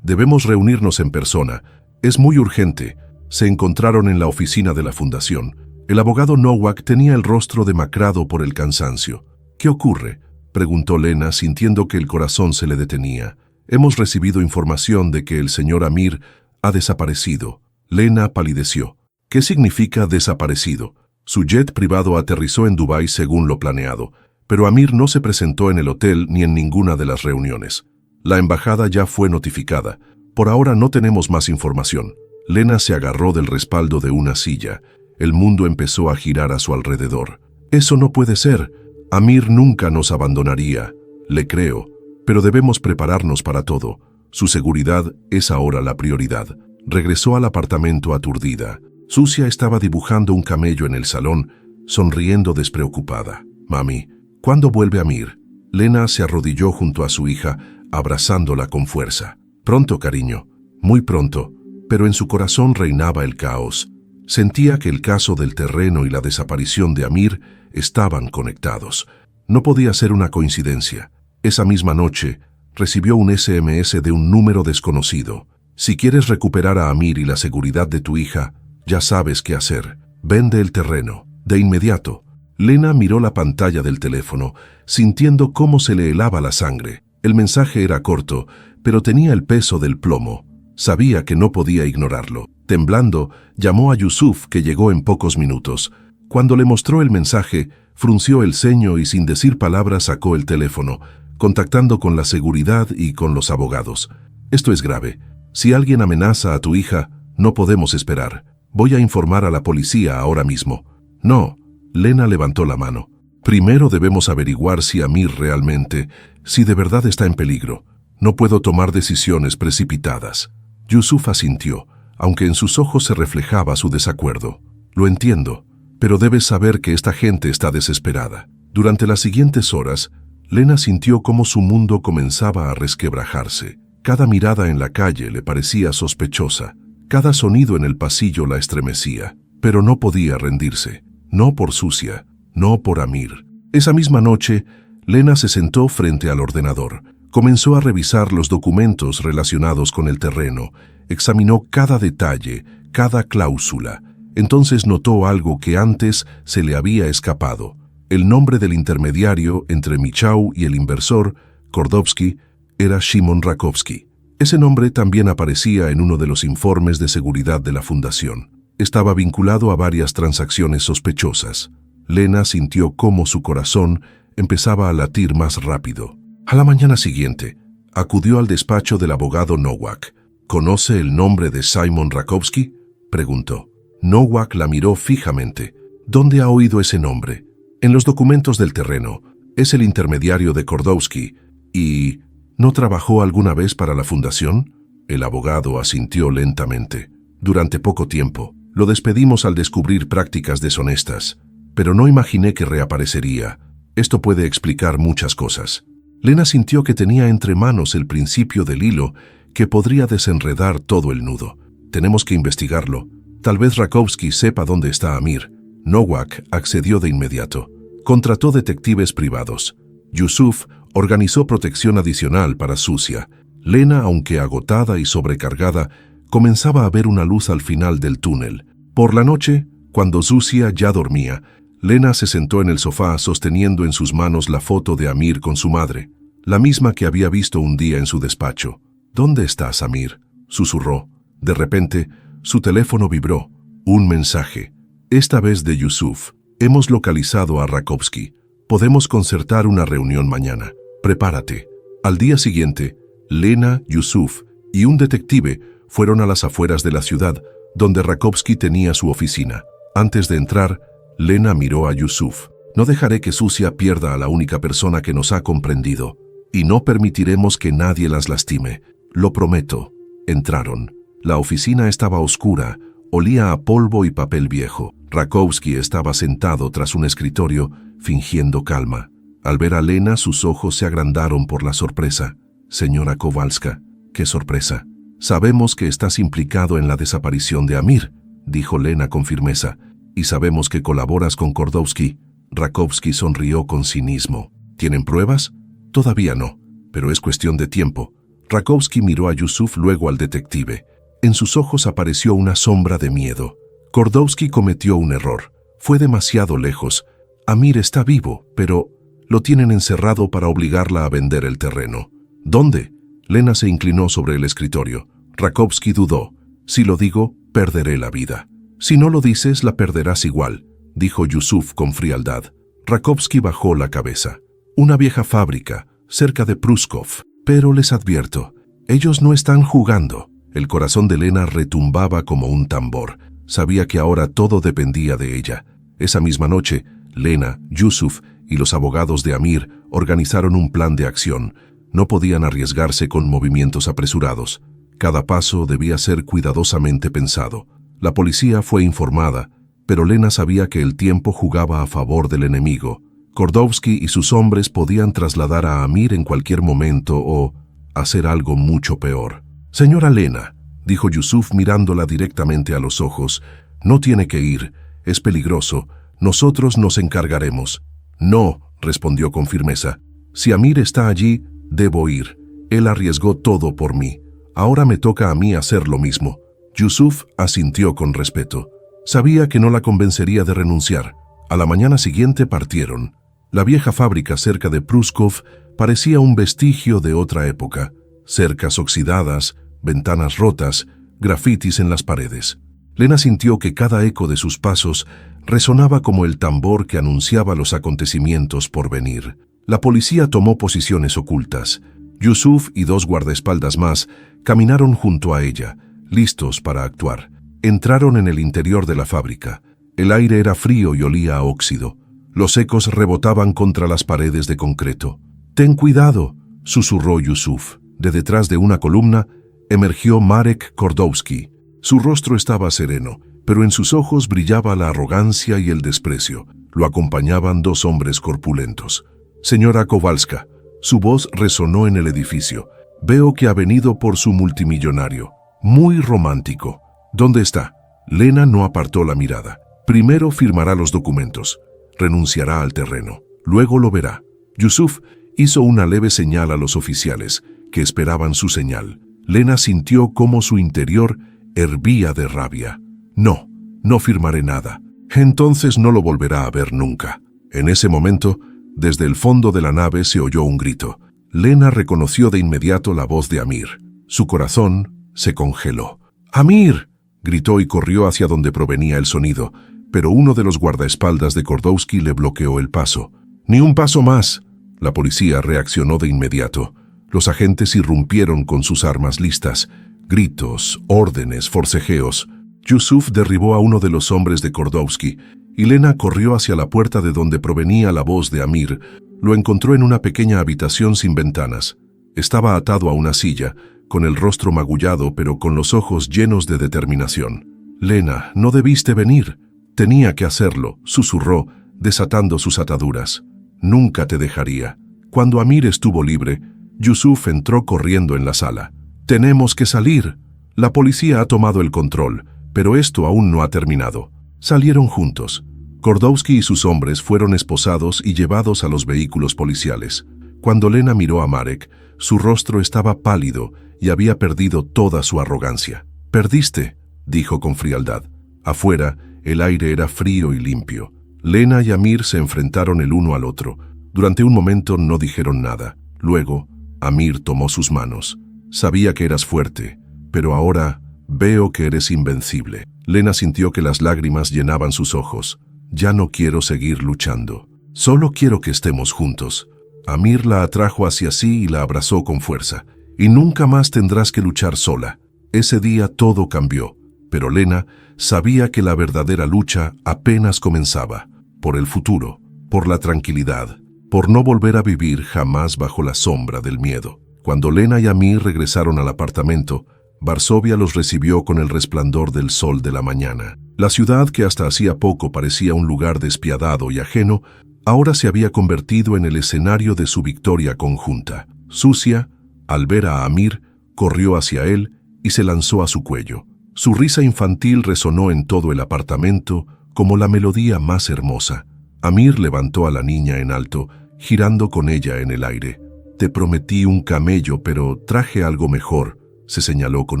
debemos reunirnos en persona. Es muy urgente». Se encontraron en la oficina de la fundación. El abogado Nowak tenía el rostro demacrado por el cansancio. «¿Qué ocurre?», preguntó Lena, sintiendo que el corazón se le detenía. «Hemos recibido información de que el señor Amir ha desaparecido». Lena palideció. «¿Qué significa desaparecido?». Su jet privado aterrizó en Dubái según lo planeado, pero Amir no se presentó en el hotel ni en ninguna de las reuniones. La embajada ya fue notificada. Por ahora no tenemos más información. Lena se agarró del respaldo de una silla. El mundo empezó a girar a su alrededor. «Eso no puede ser. Amir nunca nos abandonaría. Le creo, pero debemos prepararnos para todo. Su seguridad es ahora la prioridad». Regresó al apartamento aturdida. Susia estaba dibujando un camello en el salón, sonriendo despreocupada. «Mami, ¿cuándo vuelve Amir?». Lena se arrodilló junto a su hija, abrazándola con fuerza. «Pronto, cariño, muy pronto». Pero en su corazón reinaba el caos. Sentía que el caso del terreno y la desaparición de Amir estaban conectados. No podía ser una coincidencia. Esa misma noche, recibió un SMS de un número desconocido. «Si quieres recuperar a Amir y la seguridad de tu hija, ya sabes qué hacer. Vende el terreno, de inmediato». Lena miró la pantalla del teléfono, sintiendo cómo se le helaba la sangre. El mensaje era corto, pero tenía el peso del plomo. Sabía que no podía ignorarlo. Temblando, llamó a Yusuf, que llegó en pocos minutos. Cuando le mostró el mensaje, frunció el ceño y sin decir palabras sacó el teléfono, contactando con la seguridad y con los abogados. «Esto es grave. Si alguien amenaza a tu hija, no podemos esperar. Voy a informar a la policía ahora mismo». «No», Lena levantó la mano. «Primero debemos averiguar si Amir realmente, si de verdad está en peligro. No puedo tomar decisiones precipitadas». Yusuf asintió, aunque en sus ojos se reflejaba su desacuerdo. «Lo entiendo, pero debes saber que esta gente está desesperada». Durante las siguientes horas, Lena sintió cómo su mundo comenzaba a resquebrajarse. Cada mirada en la calle le parecía sospechosa. Cada sonido en el pasillo la estremecía, pero no podía rendirse. No por Susia, no por Amir. Esa misma noche, Lena se sentó frente al ordenador. Comenzó a revisar los documentos relacionados con el terreno. Examinó cada detalle, cada cláusula. Entonces notó algo que antes se le había escapado. El nombre del intermediario entre Michał y el inversor, Kordovsky, era Shimon Rakowski. Ese nombre también aparecía en uno de los informes de seguridad de la fundación. Estaba vinculado a varias transacciones sospechosas. Lena sintió cómo su corazón empezaba a latir más rápido. A la mañana siguiente, acudió al despacho del abogado Nowak. «¿Conoce el nombre de Simon Rakowski?», preguntó. Nowak la miró fijamente. «¿Dónde ha oído ese nombre?». «En los documentos del terreno. Es el intermediario de Kordovsky. ¿Y no trabajó alguna vez para la fundación?». El abogado asintió lentamente. «Durante poco tiempo. Lo despedimos al descubrir prácticas deshonestas. Pero no imaginé que reaparecería. Esto puede explicar muchas cosas». Lena sintió que tenía entre manos el principio del hilo que podría desenredar todo el nudo. «Tenemos que investigarlo. Tal vez Rakowski sepa dónde está Amir». Nowak accedió de inmediato. Contrató detectives privados. Yusuf organizó protección adicional para Susia. Lena, aunque agotada y sobrecargada, comenzaba a ver una luz al final del túnel. Por la noche, cuando Susia ya dormía, Lena se sentó en el sofá sosteniendo en sus manos la foto de Amir con su madre, la misma que había visto un día en su despacho. «¿Dónde estás, Amir?», susurró. De repente, su teléfono vibró. Un mensaje, esta vez de Yusuf. «Hemos localizado a Rakowski. Podemos concertar una reunión mañana. Prepárate». Al día siguiente, Lena, Yusuf y un detective fueron a las afueras de la ciudad, donde Rakowski tenía su oficina. Antes de entrar, Lena miró a Yusuf. «No dejaré que Susia pierda a la única persona que nos ha comprendido, y no permitiremos que nadie las lastime. Lo prometo». Entraron. La oficina estaba oscura, olía a polvo y papel viejo. Rakowski estaba sentado tras un escritorio, fingiendo calma. Al ver a Lena, sus ojos se agrandaron por la sorpresa. «Señora Kowalska, qué sorpresa. Sabemos que estás implicado en la desaparición de Amir», dijo Lena con firmeza. Y sabemos que colaboras con Kordovsky. Rakovsky sonrió con cinismo. ¿Tienen pruebas? Todavía no, pero es cuestión de tiempo. Rakovsky miró a Yusuf, luego al detective. En sus ojos apareció una sombra de miedo. Kordovsky cometió un error. Fue demasiado lejos. Amir está vivo, pero lo tienen encerrado para obligarla a vender el terreno. ¿Dónde? Lena se inclinó sobre el escritorio. Rakovsky dudó. Si lo digo, perderé la vida. Si no lo dices, la perderás igual, dijo Yusuf con frialdad. Rakovsky bajó la cabeza. Una vieja fábrica, cerca de Pruskov. Pero les advierto, ellos no están jugando. El corazón de Lena retumbaba como un tambor. Sabía que ahora todo dependía de ella. Esa misma noche, Lena, Yusuf y los abogados de Amir organizaron un plan de acción. No podían arriesgarse con movimientos apresurados. Cada paso debía ser cuidadosamente pensado. La policía fue informada, pero Lena sabía que el tiempo jugaba a favor del enemigo. Kordovsky y sus hombres podían trasladar a Amir en cualquier momento o hacer algo mucho peor. «Señora Lena», dijo Yusuf mirándola directamente a los ojos, «no tiene que ir, es peligroso, nosotros nos encargaremos». «No», respondió con firmeza, «si Amir está allí, debo ir. Él arriesgó todo por mí. Ahora me toca a mí hacer lo mismo». Yusuf asintió con respeto. Sabía que no la convencería de renunciar. A la mañana siguiente partieron. La vieja fábrica cerca de Pruskov parecía un vestigio de otra época. Cercas oxidadas, ventanas rotas, grafitis en las paredes. Lena sintió que cada eco de sus pasos resonaba como el tambor que anunciaba los acontecimientos por venir. La policía tomó posiciones ocultas. Yusuf y 2 guardaespaldas más caminaron junto a ella, listos para actuar. Entraron en el interior de la fábrica. El aire era frío y olía a óxido. Los ecos rebotaban contra las paredes de concreto. «Ten cuidado», susurró Yusuf. De detrás de una columna emergió Marek Kordovsky. Su rostro estaba sereno, pero en sus ojos brillaba la arrogancia y el desprecio. Lo acompañaban 2 hombres corpulentos. «Señora Kowalska», su voz resonó en el edificio. «Veo que ha venido por su multimillonario. Muy romántico. ¿Dónde está?» Lena no apartó la mirada. «Primero firmará los documentos. Renunciará al terreno. Luego lo verá». Yusuf hizo una leve señal a los oficiales, que esperaban su señal. Lena sintió cómo su interior hervía de rabia. «No, no firmaré nada. Entonces no lo volverá a ver nunca». En ese momento, desde el fondo de la nave se oyó un grito. Lena reconoció de inmediato la voz de Amir. Su corazón se congeló. «¡Amir!», gritó y corrió hacia donde provenía el sonido, pero uno de los guardaespaldas de Kordovsky le bloqueó el paso. «¡Ni un paso más!». La policía reaccionó de inmediato. Los agentes irrumpieron con sus armas listas. Gritos, órdenes, forcejeos. Yusuf derribó a uno de los hombres de Kordovsky y Lena corrió hacia la puerta de donde provenía la voz de Amir. Lo encontró en una pequeña habitación sin ventanas. Estaba atado a una silla, con el rostro magullado pero con los ojos llenos de determinación. «Lena, no debiste venir. Tenía que hacerlo», susurró, desatando sus ataduras. «Nunca te dejaría». Cuando Amir estuvo libre, Yusuf entró corriendo en la sala. «Tenemos que salir. La policía ha tomado el control, pero esto aún no ha terminado». Salieron juntos. Kordovsky y sus hombres fueron esposados y llevados a los vehículos policiales. Cuando Lena miró a Marek, su rostro estaba pálido y había perdido toda su arrogancia. «Perdiste», dijo con frialdad. Afuera, el aire era frío y limpio. Lena y Amir se enfrentaron el uno al otro. Durante un momento no dijeron nada. Luego, Amir tomó sus manos. «Sabía que eras fuerte, pero ahora veo que eres invencible». Lena sintió que las lágrimas llenaban sus ojos. «Ya no quiero seguir luchando. Solo quiero que estemos juntos». Amir la atrajo hacia sí y la abrazó con fuerza. «Y nunca más tendrás que luchar sola». Ese día todo cambió, pero Lena sabía que la verdadera lucha apenas comenzaba. Por el futuro, por la tranquilidad, por no volver a vivir jamás bajo la sombra del miedo. Cuando Lena y Amir regresaron al apartamento, Varsovia los recibió con el resplandor del sol de la mañana. La ciudad, que hasta hacía poco parecía un lugar despiadado y ajeno, ahora se había convertido en el escenario de su victoria conjunta. Sucia, al ver a Amir, corrió hacia él y se lanzó a su cuello. Su risa infantil resonó en todo el apartamento como la melodía más hermosa. Amir levantó a la niña en alto, girando con ella en el aire. «Te prometí un camello, pero traje algo mejor», se señaló con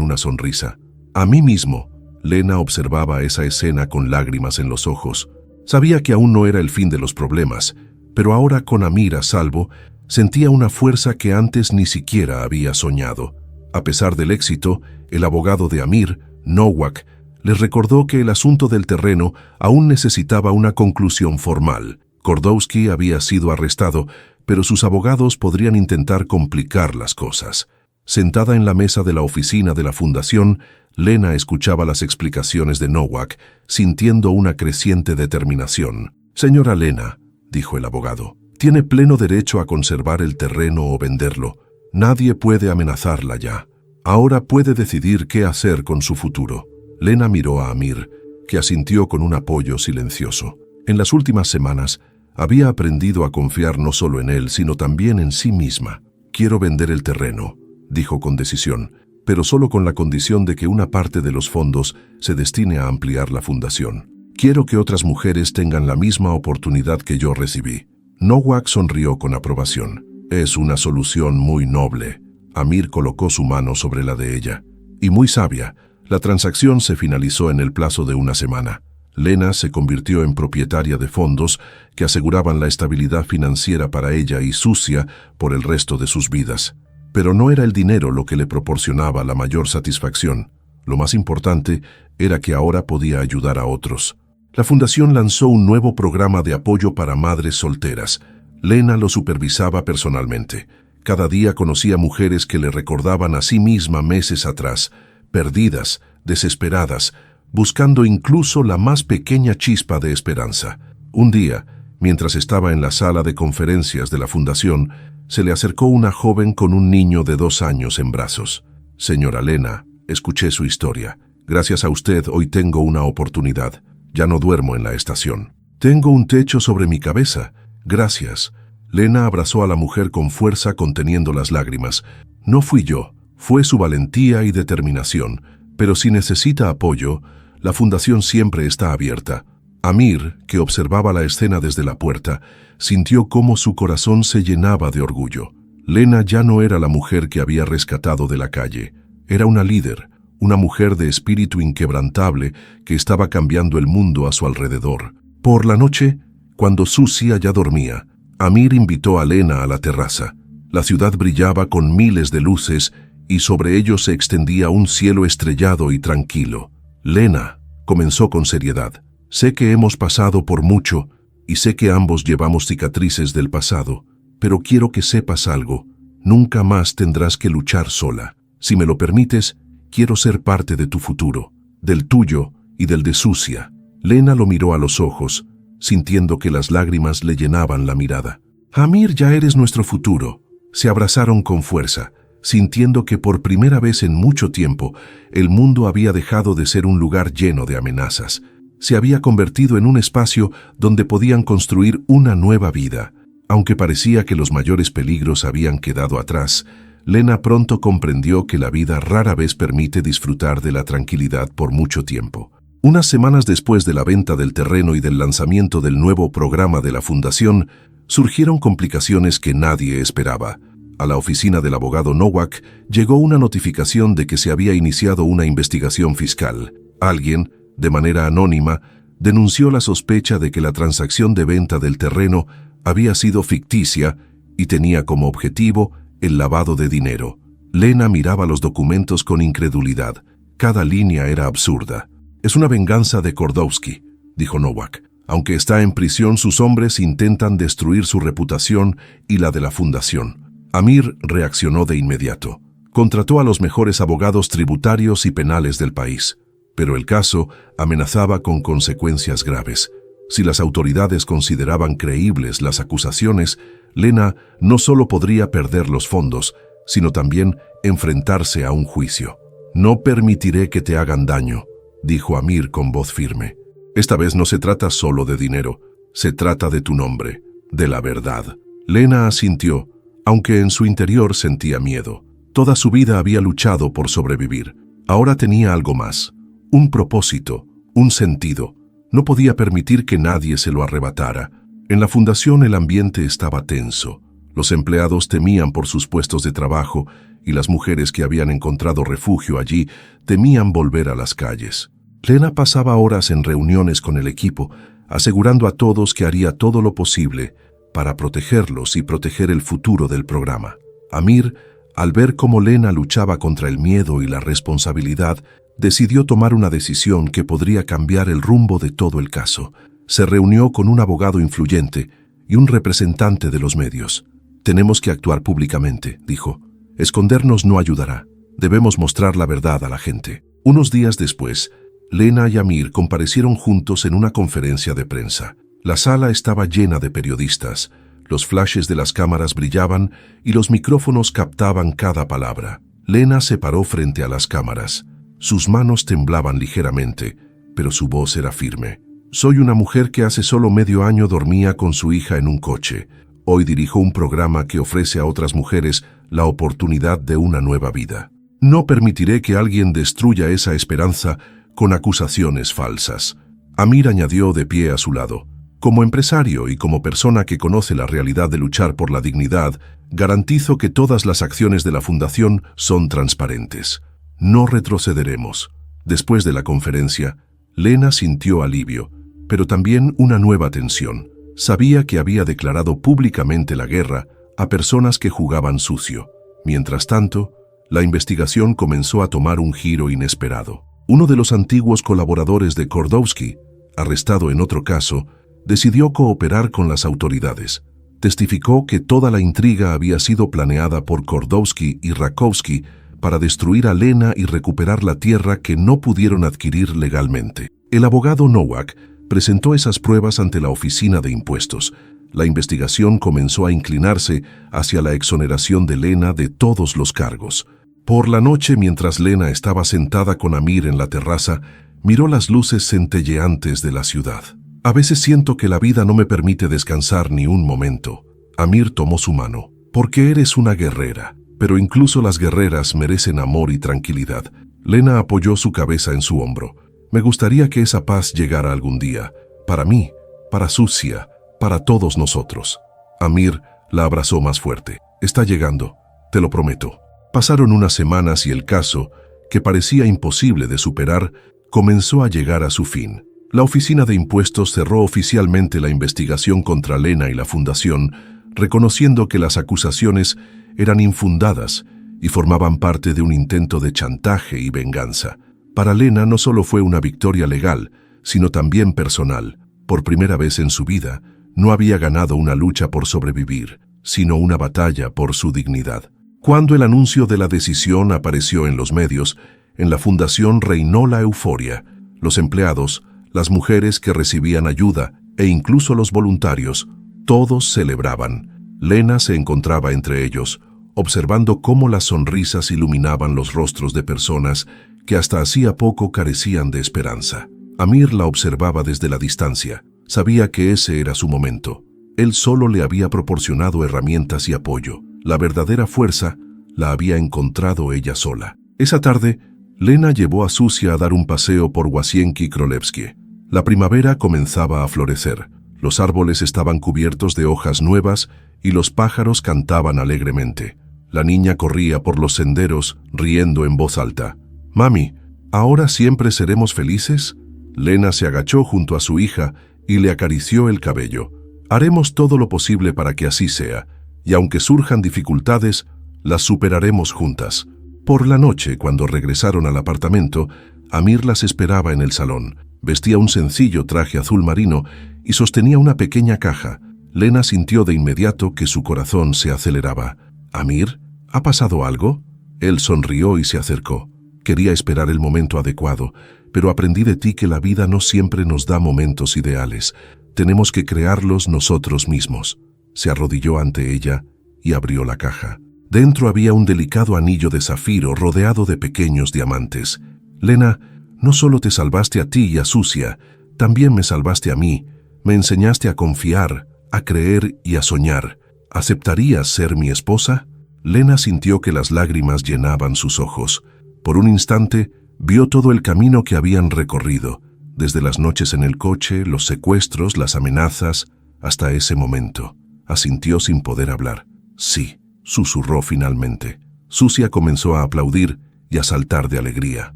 una sonrisa. «A mí mismo». Lena observaba esa escena con lágrimas en los ojos. Sabía que aún no era el fin de los problemas, pero ahora con Amir a salvo, sentía una fuerza que antes ni siquiera había soñado. A pesar del éxito, el abogado de Amir, Nowak, les recordó que el asunto del terreno aún necesitaba una conclusión formal. Kordowski había sido arrestado, pero sus abogados podrían intentar complicar las cosas. Sentada en la mesa de la oficina de la fundación, Lena escuchaba las explicaciones de Nowak, sintiendo una creciente determinación. «Señora Lena», dijo el abogado, «tiene pleno derecho a conservar el terreno o venderlo. Nadie puede amenazarla ya. Ahora puede decidir qué hacer con su futuro». Lena miró a Amir, que asintió con un apoyo silencioso. En las últimas semanas, había aprendido a confiar no solo en él, sino también en sí misma. «Quiero vender el terreno», dijo con decisión, «pero solo con la condición de que una parte de los fondos se destine a ampliar la fundación. Quiero que otras mujeres tengan la misma oportunidad que yo recibí». Nowak sonrió con aprobación. «Es una solución muy noble». Amir colocó su mano sobre la de ella. «Y muy sabia». La transacción se finalizó en el plazo de una semana. Lena se convirtió en propietaria de fondos que aseguraban la estabilidad financiera para ella y Susia por el resto de sus vidas. Pero no era el dinero lo que le proporcionaba la mayor satisfacción. Lo más importante era que ahora podía ayudar a otros. La fundación lanzó un nuevo programa de apoyo para madres solteras. Lena lo supervisaba personalmente. Cada día conocía mujeres que le recordaban a sí misma meses atrás, perdidas, desesperadas, buscando incluso la más pequeña chispa de esperanza. Un día, mientras estaba en la sala de conferencias de la fundación, se le acercó una joven con un niño de 2 años en brazos. «Señora Lena, escuché su historia. Gracias a usted hoy tengo una oportunidad. Ya no duermo en la estación. Tengo un techo sobre mi cabeza. Gracias». Lena abrazó a la mujer con fuerza, conteniendo las lágrimas. «No fui yo, fue su valentía y determinación. Pero si necesita apoyo, la fundación siempre está abierta». Amir, que observaba la escena desde la puerta, sintió cómo su corazón se llenaba de orgullo. Lena ya no era la mujer que había rescatado de la calle. Era una líder, una mujer de espíritu inquebrantable que estaba cambiando el mundo a su alrededor. Por la noche, cuando Susia ya dormía, Amir invitó a Lena a la terraza. La ciudad brillaba con miles de luces y sobre ellos se extendía un cielo estrellado y tranquilo. «Lena», comenzó con seriedad, «sé que hemos pasado por mucho y sé que ambos llevamos cicatrices del pasado, pero quiero que sepas algo. Nunca más tendrás que luchar sola. Si me lo permites, quiero ser parte de tu futuro, del tuyo y del de Susia». Lena lo miró a los ojos, sintiendo que las lágrimas le llenaban la mirada. «Amir, ya eres nuestro futuro». Se abrazaron con fuerza, sintiendo que por primera vez en mucho tiempo el mundo había dejado de ser un lugar lleno de amenazas. Se había convertido en un espacio donde podían construir una nueva vida. Aunque parecía que los mayores peligros habían quedado atrás, Lena pronto comprendió que la vida rara vez permite disfrutar de la tranquilidad por mucho tiempo. Unas semanas después de la venta del terreno y del lanzamiento del nuevo programa de la fundación, surgieron complicaciones que nadie esperaba. A la oficina del abogado Nowak llegó una notificación de que se había iniciado una investigación fiscal. Alguien, de manera anónima, denunció la sospecha de que la transacción de venta del terreno había sido ficticia y tenía como objetivo el lavado de dinero. Lena miraba los documentos con incredulidad. Cada línea era absurda. «Es una venganza de Kordowski», dijo Nowak. «Aunque está en prisión, sus hombres intentan destruir su reputación y la de la fundación». Amir reaccionó de inmediato. Contrató a los mejores abogados tributarios y penales del país. Pero el caso amenazaba con consecuencias graves. Si las autoridades consideraban creíbles las acusaciones, Lena no solo podría perder los fondos, sino también enfrentarse a un juicio. «No permitiré que te hagan daño», dijo Amir con voz firme. «Esta vez no se trata solo de dinero, se trata de tu nombre, de la verdad». Lena asintió, aunque en su interior sentía miedo. Toda su vida había luchado por sobrevivir. Ahora tenía algo más, un propósito, un sentido. No podía permitir que nadie se lo arrebatara. En la fundación el ambiente estaba tenso. Los empleados temían por sus puestos de trabajo y las mujeres que habían encontrado refugio allí temían volver a las calles. Lena pasaba horas en reuniones con el equipo, asegurando a todos que haría todo lo posible para protegerlos y proteger el futuro del programa. Amir, al ver cómo Lena luchaba contra el miedo y la responsabilidad, decidió tomar una decisión que podría cambiar el rumbo de todo el caso. Se reunió con un abogado influyente y un representante de los medios. «Tenemos que actuar públicamente», dijo. «Escondernos no ayudará. Debemos mostrar la verdad a la gente». Unos días después, Lena y Amir comparecieron juntos en una conferencia de prensa. La sala estaba llena de periodistas. Los flashes de las cámaras brillaban y los micrófonos captaban cada palabra. Lena se paró frente a las cámaras. Sus manos temblaban ligeramente, pero su voz era firme. «Soy una mujer que hace solo medio año dormía con su hija en un coche. Hoy dirijo un programa que ofrece a otras mujeres la oportunidad de una nueva vida. No permitiré que alguien destruya esa esperanza con acusaciones falsas». Amir añadió de pie a su lado. «Como empresario y como persona que conoce la realidad de luchar por la dignidad, garantizo que todas las acciones de la Fundación son transparentes. No retrocederemos». Después de la conferencia, Lena sintió alivio, pero también una nueva tensión. Sabía que había declarado públicamente la guerra a personas que jugaban sucio. Mientras tanto, la investigación comenzó a tomar un giro inesperado. Uno de los antiguos colaboradores de Kordowski, arrestado en otro caso, decidió cooperar con las autoridades. Testificó que toda la intriga había sido planeada por Kordowski y Rakowski para destruir a Lena y recuperar la tierra que no pudieron adquirir legalmente. El abogado Nowak presentó esas pruebas ante la Oficina de Impuestos. La investigación comenzó a inclinarse hacia la exoneración de Lena de todos los cargos. Por la noche, mientras Lena estaba sentada con Amir en la terraza, miró las luces centelleantes de la ciudad. «A veces siento que la vida no me permite descansar ni un momento». Amir tomó su mano. «Porque eres una guerrera, pero incluso las guerreras merecen amor y tranquilidad». Lena apoyó su cabeza en su hombro. «Me gustaría que esa paz llegara algún día, para mí, para Susia, para todos nosotros». Amir la abrazó más fuerte. «Está llegando, te lo prometo». Pasaron unas semanas y el caso, que parecía imposible de superar, comenzó a llegar a su fin. La Oficina de Impuestos cerró oficialmente la investigación contra Lena y la Fundación, reconociendo que las acusaciones eran infundadas y formaban parte de un intento de chantaje y venganza. Para Lena no solo fue una victoria legal, sino también personal. Por primera vez en su vida, no había ganado una lucha por sobrevivir, sino una batalla por su dignidad. Cuando el anuncio de la decisión apareció en los medios, en la Fundación reinó la euforia. Los empleados, las mujeres que recibían ayuda e incluso los voluntarios, todos celebraban. Lena se encontraba entre ellos, observando cómo las sonrisas iluminaban los rostros de personas que hasta hacía poco carecían de esperanza. Amir la observaba desde la distancia. Sabía que ese era su momento. Él solo le había proporcionado herramientas y apoyo. La verdadera fuerza la había encontrado ella sola. Esa tarde, Lena llevó a Susia a dar un paseo por Wasienki Królewskie. La primavera comenzaba a florecer. Los árboles estaban cubiertos de hojas nuevas y los pájaros cantaban alegremente. La niña corría por los senderos, riendo en voz alta. «Mami, ¿ahora siempre seremos felices?» Lena se agachó junto a su hija y le acarició el cabello. «Haremos todo lo posible para que así sea, y aunque surjan dificultades, las superaremos juntas». Por la noche, cuando regresaron al apartamento, Amir las esperaba en el salón. Vestía un sencillo traje azul marino y sostenía una pequeña caja. Lena sintió de inmediato que su corazón se aceleraba. «¿Amir? ¿Ha pasado algo?» Él sonrió y se acercó. «Quería esperar el momento adecuado, pero aprendí de ti que la vida no siempre nos da momentos ideales. Tenemos que crearlos nosotros mismos». Se arrodilló ante ella y abrió la caja. Dentro había un delicado anillo de zafiro rodeado de pequeños diamantes. «Lena, no solo te salvaste a ti y a Susia, también me salvaste a mí. Me enseñaste a confiar, a creer y a soñar. ¿Aceptarías ser mi esposa?» Lena sintió que las lágrimas llenaban sus ojos. Por un instante, vio todo el camino que habían recorrido. desde las noches en el coche, los secuestros, las amenazas, hasta ese momento. Asintió sin poder hablar. Sí, susurró finalmente. Susia comenzó a aplaudir y a saltar de alegría.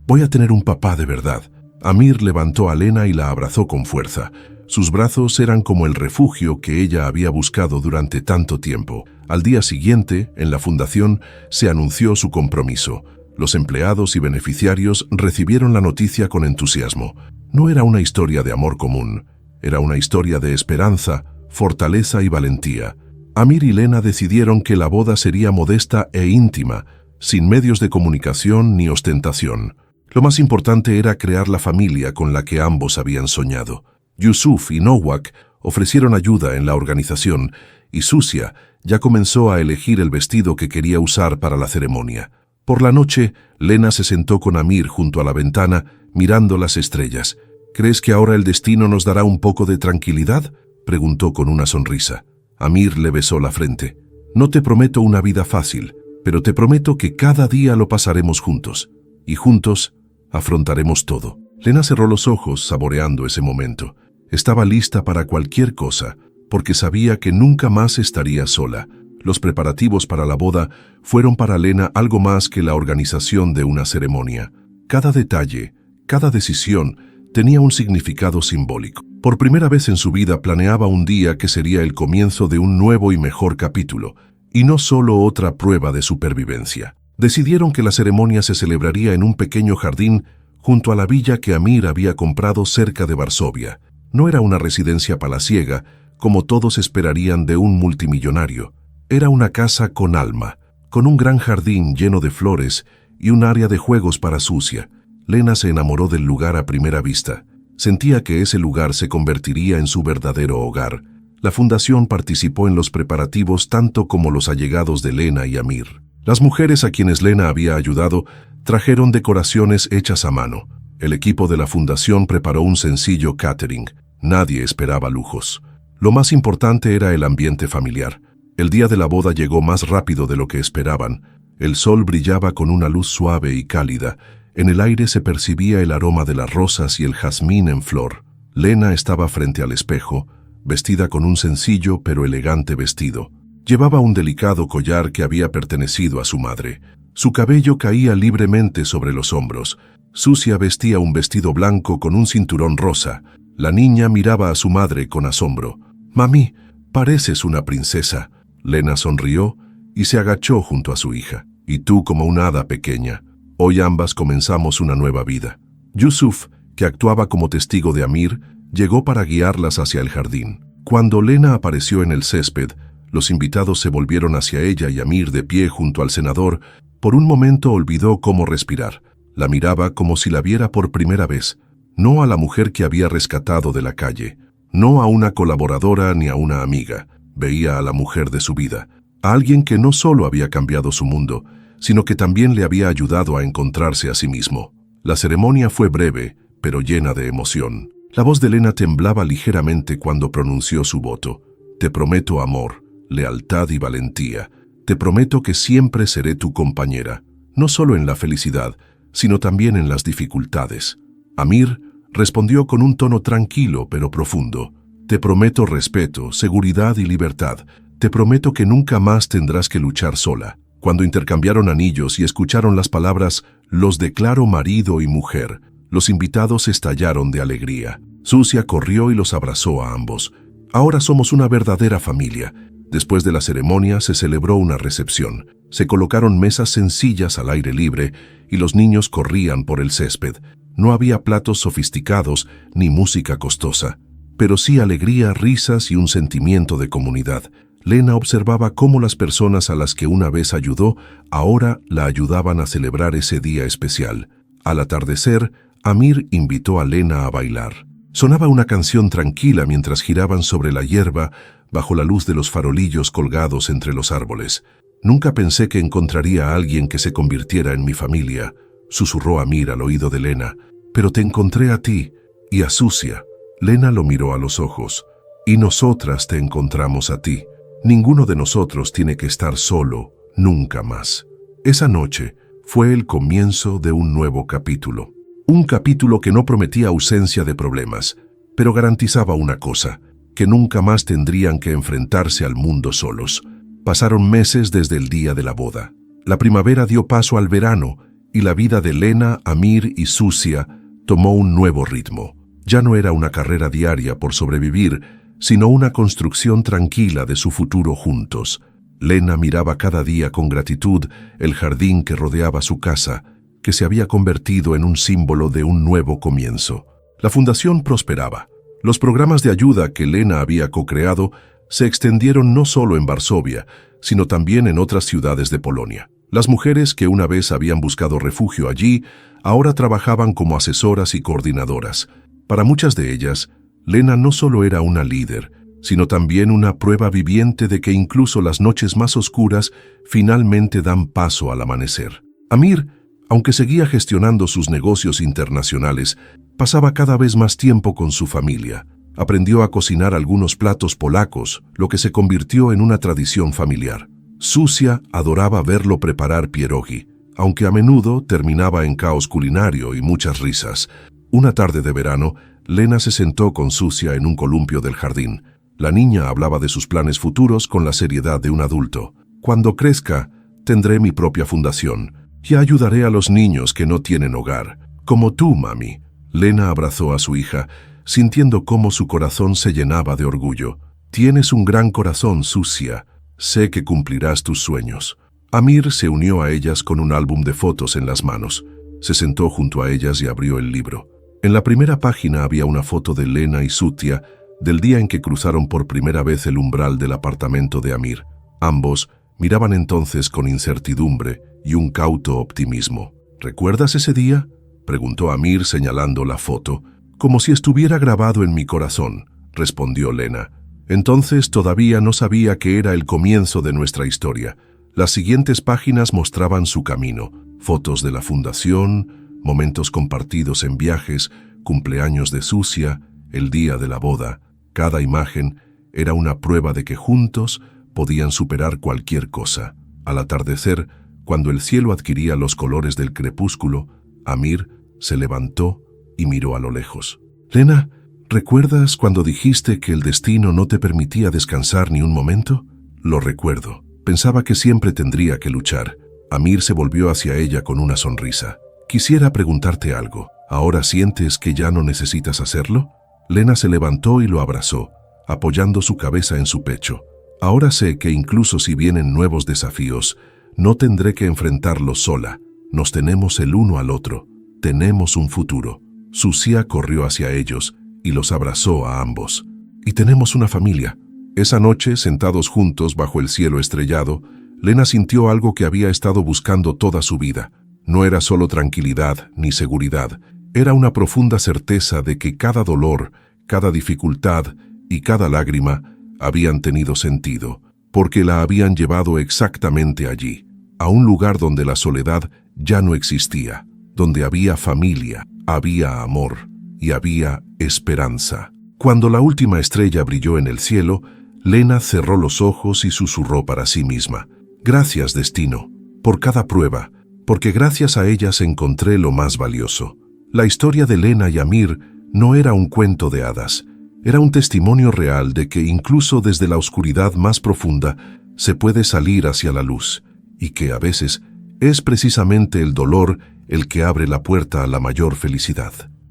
Voy a tener un papá de verdad. Amir levantó a Lena y la abrazó con fuerza. Sus brazos eran como el refugio que ella había buscado durante tanto tiempo. Al día siguiente, en la fundación, se anunció su compromiso. Los empleados y beneficiarios recibieron la noticia con entusiasmo. No era una historia de amor común, era una historia de esperanza, fortaleza y valentía. Amir y Lena decidieron que la boda sería modesta e íntima, sin medios de comunicación ni ostentación. Lo más importante era crear la familia con la que ambos habían soñado. Yusuf y Nowak ofrecieron ayuda en la organización y Susia ya comenzó a elegir el vestido que quería usar para la ceremonia. Por la noche, Lena se sentó con Amir junto a la ventana, mirando las estrellas. ¿Crees que ahora el destino nos dará un poco de tranquilidad?, preguntó con una sonrisa. Amir le besó la frente. No te prometo una vida fácil, pero te prometo que cada día lo pasaremos juntos. Y juntos afrontaremos todo. Lena cerró los ojos, saboreando ese momento. Estaba lista para cualquier cosa, porque sabía que nunca más estaría sola. Los preparativos para la boda fueron para Lena algo más que la organización de una ceremonia. Cada detalle, cada decisión, tenía un significado simbólico. Por primera vez en su vida planeaba un día que sería el comienzo de un nuevo y mejor capítulo, y no solo otra prueba de supervivencia. Decidieron que la ceremonia se celebraría en un pequeño jardín junto a la villa que Amir había comprado cerca de Varsovia. No era una residencia palaciega, como todos esperarían de un multimillonario. Era una casa con alma, con un gran jardín lleno de flores y un área de juegos para Susia. Lena se enamoró del lugar a primera vista. Sentía que ese lugar se convertiría en su verdadero hogar. La fundación participó en los preparativos tanto como los allegados de Lena y Amir. Las mujeres a quienes Lena había ayudado trajeron decoraciones hechas a mano. El equipo de la fundación preparó un sencillo catering. Nadie esperaba lujos. Lo más importante era el ambiente familiar. El día de la boda llegó más rápido de lo que esperaban. El sol brillaba con una luz suave y cálida. En el aire se percibía el aroma de las rosas y el jazmín en flor. Lena estaba frente al espejo, vestida con un sencillo pero elegante vestido. Llevaba un delicado collar que había pertenecido a su madre. Su cabello caía libremente sobre los hombros. Susia vestía un vestido blanco con un cinturón rosa. La niña miraba a su madre con asombro. «Mami, pareces una princesa». Lena sonrió y se agachó junto a su hija. «Y tú como una hada pequeña. Hoy ambas comenzamos una nueva vida». Yusuf, que actuaba como testigo de Amir, llegó para guiarlas hacia el jardín. Cuando Lena apareció en el césped, los invitados se volvieron hacia ella y Amir, de pie junto al senador, por un momento olvidó cómo respirar. La miraba como si la viera por primera vez, no a la mujer que había rescatado de la calle, no a una colaboradora ni a una amiga. Veía a la mujer de su vida, a alguien que no solo había cambiado su mundo, sino que también le había ayudado a encontrarse a sí mismo. La ceremonia fue breve, pero llena de emoción. La voz de Lena temblaba ligeramente cuando pronunció su voto. «Te prometo amor, lealtad y valentía. Te prometo que siempre seré tu compañera, no solo en la felicidad, sino también en las dificultades». Amir respondió con un tono tranquilo pero profundo. «Te prometo respeto, seguridad y libertad. Te prometo que nunca más tendrás que luchar sola». Cuando intercambiaron anillos y escucharon las palabras «los declaro marido y mujer», los invitados estallaron de alegría. Susia corrió y los abrazó a ambos. «Ahora somos una verdadera familia». Después de la ceremonia se celebró una recepción. Se colocaron mesas sencillas al aire libre y los niños corrían por el césped. No había platos sofisticados ni música costosa, pero sí alegría, risas y un sentimiento de comunidad. Lena observaba cómo las personas a las que una vez ayudó, ahora la ayudaban a celebrar ese día especial. Al atardecer, Amir invitó a Lena a bailar. Sonaba una canción tranquila mientras giraban sobre la hierba bajo la luz de los farolillos colgados entre los árboles. «Nunca pensé que encontraría a alguien que se convirtiera en mi familia», susurró Amir al oído de Lena. «Pero te encontré a ti y a Susia». Lena lo miró a los ojos. «Y nosotras te encontramos a ti. Ninguno de nosotros tiene que estar solo, nunca más». Esa noche fue el comienzo de un nuevo capítulo. Un capítulo que no prometía ausencia de problemas, pero garantizaba una cosa, que nunca más tendrían que enfrentarse al mundo solos. Pasaron meses desde el día de la boda. La primavera dio paso al verano y la vida de Lena, Amir y Susia tomó un nuevo ritmo. Ya no era una carrera diaria por sobrevivir, sino una construcción tranquila de su futuro juntos. Lena miraba cada día con gratitud el jardín que rodeaba su casa, que se había convertido en un símbolo de un nuevo comienzo. La fundación prosperaba. Los programas de ayuda que Lena había co-creado se extendieron no solo en Varsovia, sino también en otras ciudades de Polonia. Las mujeres que una vez habían buscado refugio allí, ahora trabajaban como asesoras y coordinadoras. Para muchas de ellas, Lena no solo era una líder, sino también una prueba viviente de que incluso las noches más oscuras finalmente dan paso al amanecer. Amir, aunque seguía gestionando sus negocios internacionales, pasaba cada vez más tiempo con su familia. Aprendió a cocinar algunos platos polacos, lo que se convirtió en una tradición familiar. Susia adoraba verlo preparar pierogi, aunque a menudo terminaba en caos culinario y muchas risas. Una tarde de verano, Lena se sentó con Susia en un columpio del jardín. La niña hablaba de sus planes futuros con la seriedad de un adulto. Cuando crezca, tendré mi propia fundación y ayudaré a los niños que no tienen hogar. Como tú, mami. Lena abrazó a su hija, sintiendo cómo su corazón se llenaba de orgullo. Tienes un gran corazón, Susia. Sé que cumplirás tus sueños. Amir se unió a ellas con un álbum de fotos en las manos. Se sentó junto a ellas y abrió el libro. En la primera página había una foto de Lena y Susia del día en que cruzaron por primera vez el umbral del apartamento de Amir. Ambos miraban entonces con incertidumbre y un cauto optimismo. ¿Recuerdas ese día?, preguntó Amir señalando la foto. Como si estuviera grabado en mi corazón, respondió Lena. Entonces todavía no sabía que era el comienzo de nuestra historia. Las siguientes páginas mostraban su camino, fotos de la fundación, momentos compartidos en viajes, cumpleaños de Susia, el día de la boda. Cada imagen era una prueba de que juntos podían superar cualquier cosa. Al atardecer, cuando el cielo adquiría los colores del crepúsculo, Amir se levantó y miró a lo lejos. Lena, ¿recuerdas cuando dijiste que el destino no te permitía descansar ni un momento? Lo recuerdo. Pensaba que siempre tendría que luchar. Amir se volvió hacia ella con una sonrisa. Quisiera preguntarte algo. ¿Ahora sientes que ya no necesitas hacerlo? Lena se levantó y lo abrazó, apoyando su cabeza en su pecho. Ahora sé que incluso si vienen nuevos desafíos, no tendré que enfrentarlos sola. Nos tenemos el uno al otro. Tenemos un futuro. Susia corrió hacia ellos y los abrazó a ambos. Y tenemos una familia. Esa noche, sentados juntos bajo el cielo estrellado, Lena sintió algo que había estado buscando toda su vida. No era solo tranquilidad ni seguridad. Era una profunda certeza de que cada dolor, cada dificultad y cada lágrima habían tenido sentido, porque la habían llevado exactamente allí, a un lugar donde la soledad ya no existía, donde había familia, había amor y había esperanza. Cuando la última estrella brilló en el cielo, Lena cerró los ojos y susurró para sí misma: «Gracias, destino, por cada prueba, porque gracias a ellas encontré lo más valioso». La historia de Lena y Amir no era un cuento de hadas, era un testimonio real de que incluso desde la oscuridad más profunda se puede salir hacia la luz, y que a veces es precisamente el dolor el que abre la puerta a la mayor felicidad.